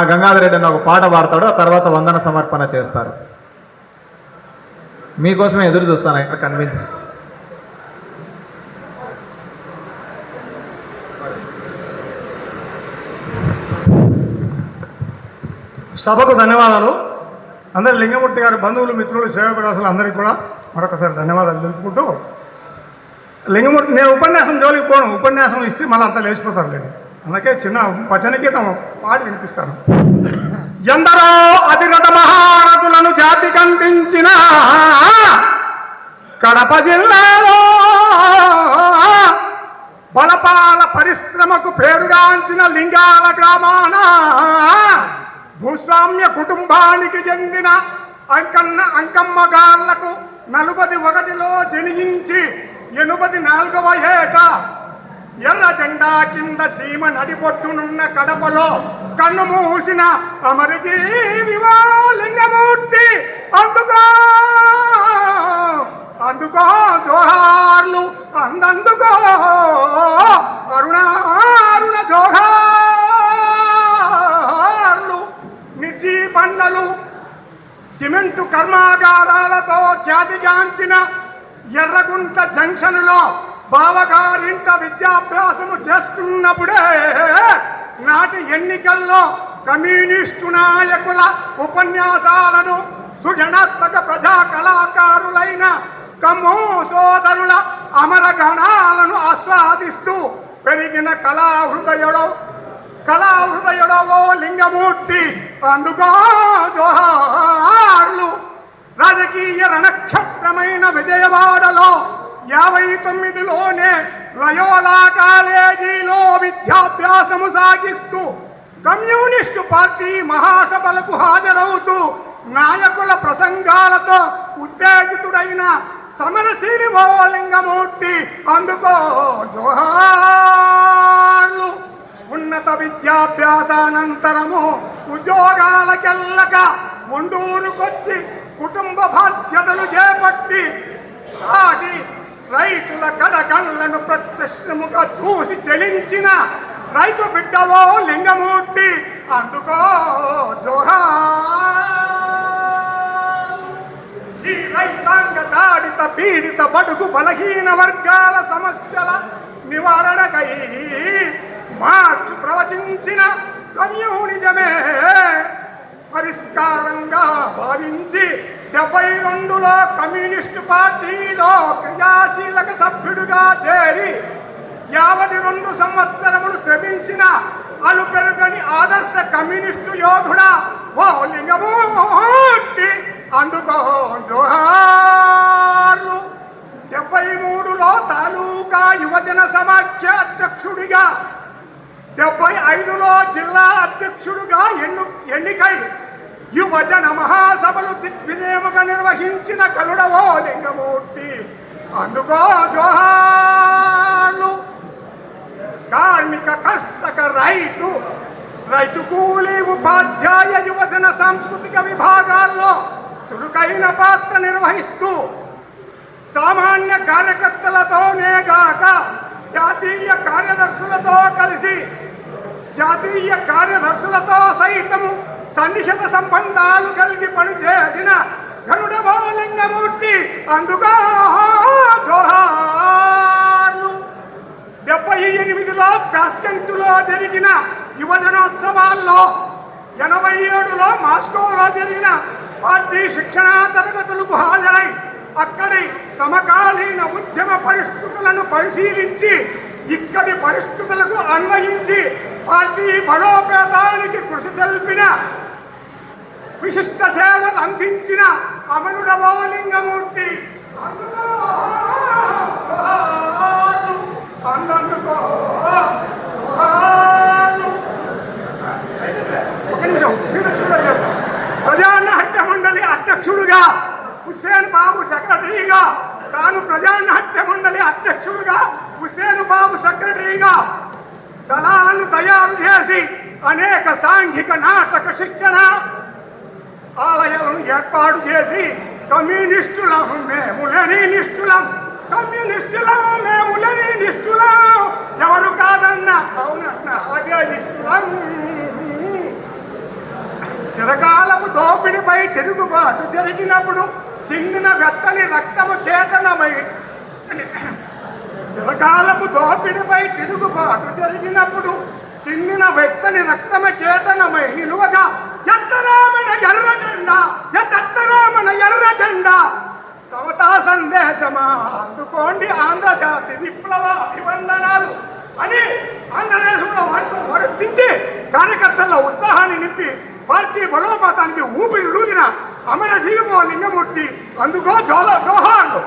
గంగాధర్ రెడ్డి అని ఒక పాట పాడతాడు. ఆ తర్వాత వందన సమర్పణ చేస్తారు. మీకోసమే ఎదురు చూస్తాను. ఇక్కడ కనిపించి సభకు ధన్యవాదాలు. అందరి లింగమూర్తి గారి బంధువులు, మిత్రులు, సేవకురాసులు అందరికీ కూడా మరొకసారి ధన్యవాదాలు తెలుపుకుంటూ, లింగమూర్తి నేను ఉపన్యాసం జోలికి పోను. ఉపన్యాసం ఇస్తే మళ్ళీ అంతా లేచిపోతారు లేదు. అందుకే చిన్న వచన గీతం పాడి వినిపిస్తాను. ఎందరో అతిరథ మహారథులను జాతి కంటించిన కడప జిల్లాలో బలపాల పరిశ్రమకు పేరుగాంచిన లింగాల గ్రామాన భూస్వామ్య కుటుంబానికి చెందిన అంకమ్మగాళ్లకు 41లో జనించి 84వ ఏట ఎర్ర జెండా కింద సీమ నడిపొట్టునున్న కడపలో కన్ను మూసిన అమరజీవివో లింగమూర్తి, అందుకో అందుకో జోహార్లు, అందందుకో అరుణ జోహార్లు. మిర్చి బండలు, సిమెంటు కర్మాగారాలతో ఖ్యాతిగాంచిన ఎర్రగుంట జంక్షన్లో బావగారింట విద్యాభ్యాసము చేస్తున్నప్పుడే నాటి ఎన్నికల్లో కమ్యూనిస్టు నాయకుల ఉపన్యాసాలను, సృజనాత్మక ప్రజా కళాకారులైన కమ్ము సోదరుల అమరగణాలను ఆస్వాదిస్తూ పెరిగిన కళాహృదయుడవో లింగమూర్తి, అందుకో జోహార్లు. రాజకీయ రణక్షత్రమైన విజయవాడలో 59లోనే లయోలా కాలేజీలో విద్యాభ్యాసము సాగిస్తూ కమ్యూనిస్టు పార్టీ మహాసభలకు హాజరవుతూ నాయకుల ప్రసంగాలతో ఉత్తేజితుడైన సమరశీలి ఓ లింగమూర్తి, అందుకో జోహార్లు. ఉన్నత విద్యాభ్యాసానంతరము ఉద్యోగాలకెళ్ళక ఉండూరుకొచ్చి కుటుంబ బాధ్యతలు చేపట్టి సాగి రైతుల కడకళ్లను ప్రత్యక్షముగా చూసి చెలించిన రైతు బిడ్డవో లింగమూర్తి, అందుకో జోహార్. ఈ రైతాంగ దాడిత పీడిత బడుగు బలహీన వర్గాల సమస్యల నివారణకై మార్చు ప్రవచించిన కమ్యూనిజమే పరిష్కారంగా భావించి 72లో కమ్యూనిస్టు పార్టీలో క్రియాశీలక సభ్యుడిగా చేరి 52 సంవత్సరములు శ్రమించిన అలుపెరుగని ఆదర్శ కమ్యూనిస్టు యోధుడా ఓ లింగమూర్తి, అందుకో జోహార్లు. 73లో తాలూకా యువజన సమాఖ్య అధ్యక్షుడిగా, 75లో జిల్లా అధ్యక్షుడుగా ఎన్నికై యువజన మహాసభలు దిగ్విజయముగా నిర్వహించిన కలుడవో లింగమూర్తి, అందుకో జోహార్లు. కార్మిక, కర్షక, రైతు కూలీ, ఉపాధ్యాయ, యువజన సాంస్కృతిక విభాగాల్లో చురుకైన పాత్ర నిర్వహిస్తూ సామాన్య కార్యకర్తలతోనే గాక జాతీయ కార్యదర్శులతో సైతము సన్నిహిత సంబంధాలు కలిగి పనిచేసిన గరుడవో లింగమూర్తి, అందుకో జోహార్లు. 78లో కాస్కెంటులో జరిగిన యువజనోత్సవాల్లో, 87లో మాస్కోలో జరిగిన పార్టీ శిక్షణా తరగతులకు హాజరై అక్కడి సమకాలీన ఉద్యమ పరిస్థితులను పరిశీలించి ఇక్కడి పరిస్థితులకు అన్వయించి పార్టీ బలోపేతానికి కృషి సల్పిన, విశిష్ట సేవలు అందించిన అమరుడవో లింగమూర్తి, ఒక నిమిషం ప్రజానాట్య మండలి అధ్యక్షుడుగా హుస్సేన్ బాబు సెక్రటరీగా, తాను ప్రజానాట్య మండలి అధ్యక్షుడుగా హుస్సేన్ బాబు సెక్రటరీగా దళాలను తయారు చేసి అనేక సాంఘిక నాటక శిక్షణ ఆలయాలను ఏర్పాటు చేసి కమ్యూనిస్టులం మేము లెనినిస్టులం కమ్యూనిస్టులం మేము లెనినిస్టులం ఎవరు కాదన్నా అవునన్నా అదే నిష్ఠులం. చిరకాలపు దోపిడిపై తిరుగుబాటు జరిగినప్పుడు చిందిన వెత్తని రక్తము చేతనమై చిరకాలపు దోపిడిపై తిరుగుబాటు జరిగినప్పుడు చిందిన వెత్తని రక్తమ చేతనమై నిలువగా ఎత్తరామన ఎర్ర జెండా ఎత్తరామన ఎర్ర జెండా సమతా సందేశమా అందుకోండి ఆంధ్రజాతి విప్లవ అభివందనాలు అని ఆంధ్రదేశంలో వర్తించి కార్యకర్తల్లో ఉత్సాహాన్ని నింపి పార్టీ బలోపేతానికి ఊపిరి లూదిన అమరజీవో లింగమూర్తి అందుకో జోహార్లు.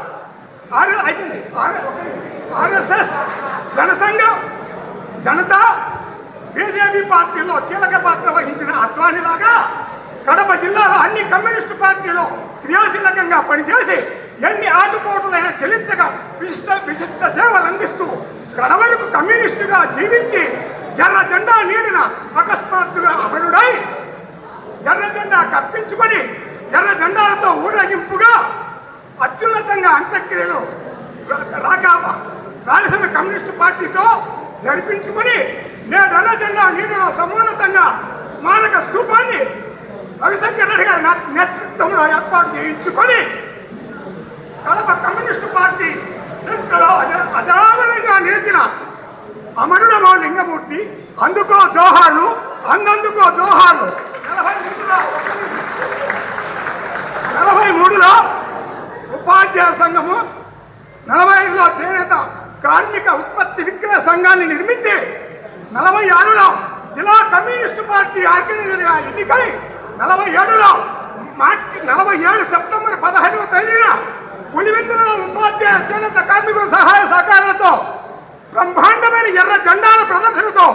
అయిపోయింది. ఆర్ఎస్ఎస్ జనసంఘం జనతా బీజేపీ పార్టీలో కీలక పాత్ర వహించిన అద్వానిలాగా కడప జిల్లాలో అన్ని కమ్యూనిస్టు పార్టీలో క్రియాశీలకంగా పనిచేసి ఎన్ని ఆటుపోటులైనా చెల్లించగా విశిష్ట సేవలు అందిస్తూ కడవరకు కమ్యూనిస్టుగా జీవించి ఎర్ర జెండా నీడిన అకస్మాత్తుగా అమరుడై ఎర్ర జెండా కప్పించుకొని ఎర్ర జెండాలతో ఊరేగింపుగా అత్యున్నతంగా అంత్యక్రియలు రాయలసీమ కమ్యూనిస్టు పార్టీతో జరిపించుకొని నేడు ఎర్ర జెండా నీడలో సమున్నతంగా స్మారక స్తూపాన్ని రవిశంకర్ రెడ్డి గారి నేతృత్వంలో ఏర్పాటు చేయించుకొని కడప కమ్యూనిస్టు పార్టీ చరిత్రలో అజరామరంగా నిలిచిన అమరుడమో లింగమూర్తి అందుకో జోహార్లు అందందుకో జోహార్లు. 43లో ఉపాధ్యాయ సంఘము 45లో చేనేత కార్మిక ఉత్పత్తి విక్రయ సంఘాన్ని నిర్మించి 46లో జిల్లా కమ్యూనిస్టు పార్టీ ఆర్గనైజర్గా ఎన్నికై 47 సెప్టెంబర్ 15వ తేదీన పులివెందులలో ఉపాధ్యాయ చేనేత కార్మికుల సహాయ సహకారాలతో బ్రహ్మాండమైన ఎర్ర జెండాల ప్రదర్శనతో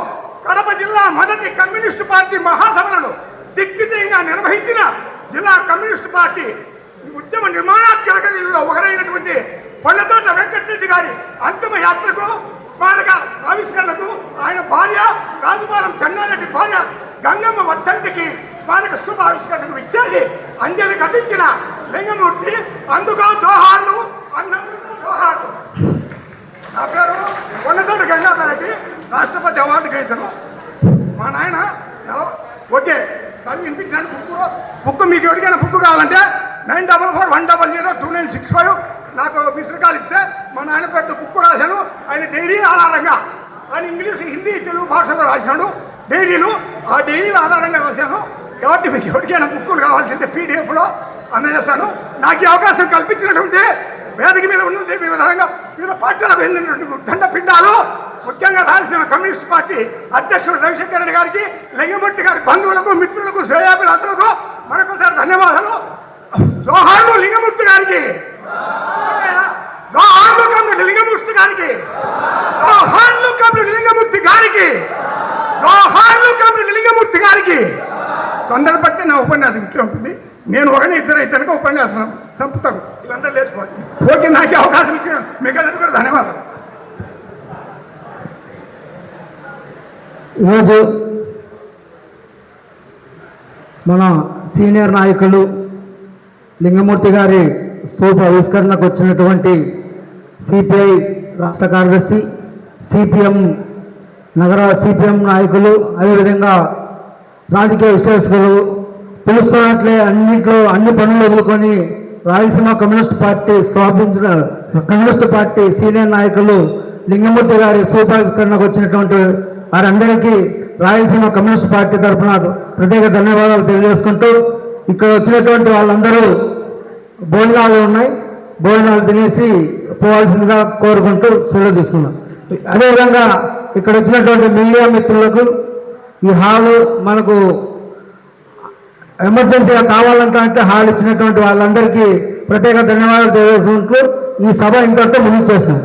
కడప జిల్లా మొదటి కమ్యూనిస్టు పార్టీ మహాసభలను దిగ్విజయంగా నిర్వహించిన జిల్లా కమ్యూనిస్టు పార్టీ ఉద్యమ నిర్మాణాత్మకలో ఒకరైనటువంటి పొన్నతోట వెంకటరెడ్డి గారి అంతిమ యాత్రకు స్మారక ఆవిష్కరణకు ఆయన భార్య రాజుపాలెం చెన్నారెడ్డి భార్య గంగమ్మ వర్ధంతికి స్మారక స్తూప ఆవిష్కరణకు ఇచ్చేసి అంజలి ఘటించిన లింగమూర్తి అందుకో జోహార్లు అన్నందుకు జోహార్లు. నా పేరు పొన్నతోట గంగాధర్ రెడ్డి, రాష్ట్రపతి అవార్డు గ్రహీతను. మా నాయన ఓకే చదివి వినిపించాను. బుక్ మీకు ఎవరికైనా బుక్ కావాలంటే 9441002965 నాకు మిస్డ్ కాల్ ఇస్తే మా నాయన పెద్ద బుక్ రాశాను. ఆయన డైరీ ఆధారంగా ఆయన ఇంగ్లీష్ హిందీ తెలుగు భాషలో రాశాడు డైరీలు. ఆ డైరీల ఆధారంగా రాశాను. కాబట్టి మీకు ఎవరికైనా బుక్కులు కావాల్సింటే పీడిఎఫ్లో అందజేస్తాను. నాకు ఈ అవకాశం కల్పించినటువంటి వేదిక మీద ఉన్నటువంటి వివిధ పార్టీల దండ పిండాలు ముఖ్యంగా రాయలసీమ కమ్యూనిస్ట్ పార్టీ అధ్యక్షుడు రవిశంకర్ రెడ్డి గారికి, లింగమూర్తి గారి బంధువులకు, మిత్రులకు, శ్రేయాభిలాసులకు మరొకసారి ధన్యవాదాలు. జోహార్లు లింగమూర్తి గారికి, జోహార్లు కమ్యూనిస్ట్ లింగమూర్తి గారికి, జోహార్లు కమ్యూనిస్ట్ లింగమూర్తి గారికి, జోహార్లు కమ్యూనిస్ట్ లింగమూర్తి గారికి. తొందరపడితే నా ఉపన్యాసం ఇట్లా ఉంటుంది. నేను ఒకనే ఇద్దరు అయితే ఉపన్యాసం చంపుతాను. ఇదంతా లేచిపోతుంది. ఓకే, నాకు అవకాశం ఇచ్చిన మీకు అందరికీ కూడా ధన్యవాదాలు. ఈరోజు మన సీనియర్ నాయకులు లింగమూర్తి గారి స్తూప ఆవిష్కరణకు వచ్చినటువంటి సిపిఐ రాష్ట్ర కార్యదర్శి, సిపిఎం నగర సిపిఎం నాయకులు, అదేవిధంగా రాజకీయ విశ్లేషకులు పిలుస్తున్నట్లే అన్నింటిలో అన్ని పనులు వదులుకొని రాయలసీమ కమ్యూనిస్ట్ పార్టీ స్థాపించిన కమ్యూనిస్ట్ పార్టీ సీనియర్ నాయకులు లింగమూర్తి గారి స్తూపావిష్కరణకు వచ్చినటువంటి వారందరికీ రాయలసీమ కమ్యూనిస్ట్ పార్టీ తరఫున ప్రత్యేక ధన్యవాదాలు తెలియజేసుకుంటూ, ఇక్కడ వచ్చినటువంటి వాళ్ళందరూ భోజనాలు ఉన్నాయి, భోజనాలు తినేసి పోవాల్సిందిగా కోరుకుంటూ సెలవు తీసుకున్నాం. అదేవిధంగా ఇక్కడ వచ్చినటువంటి మీడియా మిత్రులకు ఈ హాలు మనకు ఎమర్జెన్సీగా కావాలంటే హాల్ ఇచ్చినటువంటి వాళ్ళందరికీ ప్రత్యేక ధన్యవాదాలు తెలియజేసుకుంటూ ఈ సభ ఇంతటితో ముగించేసినాం.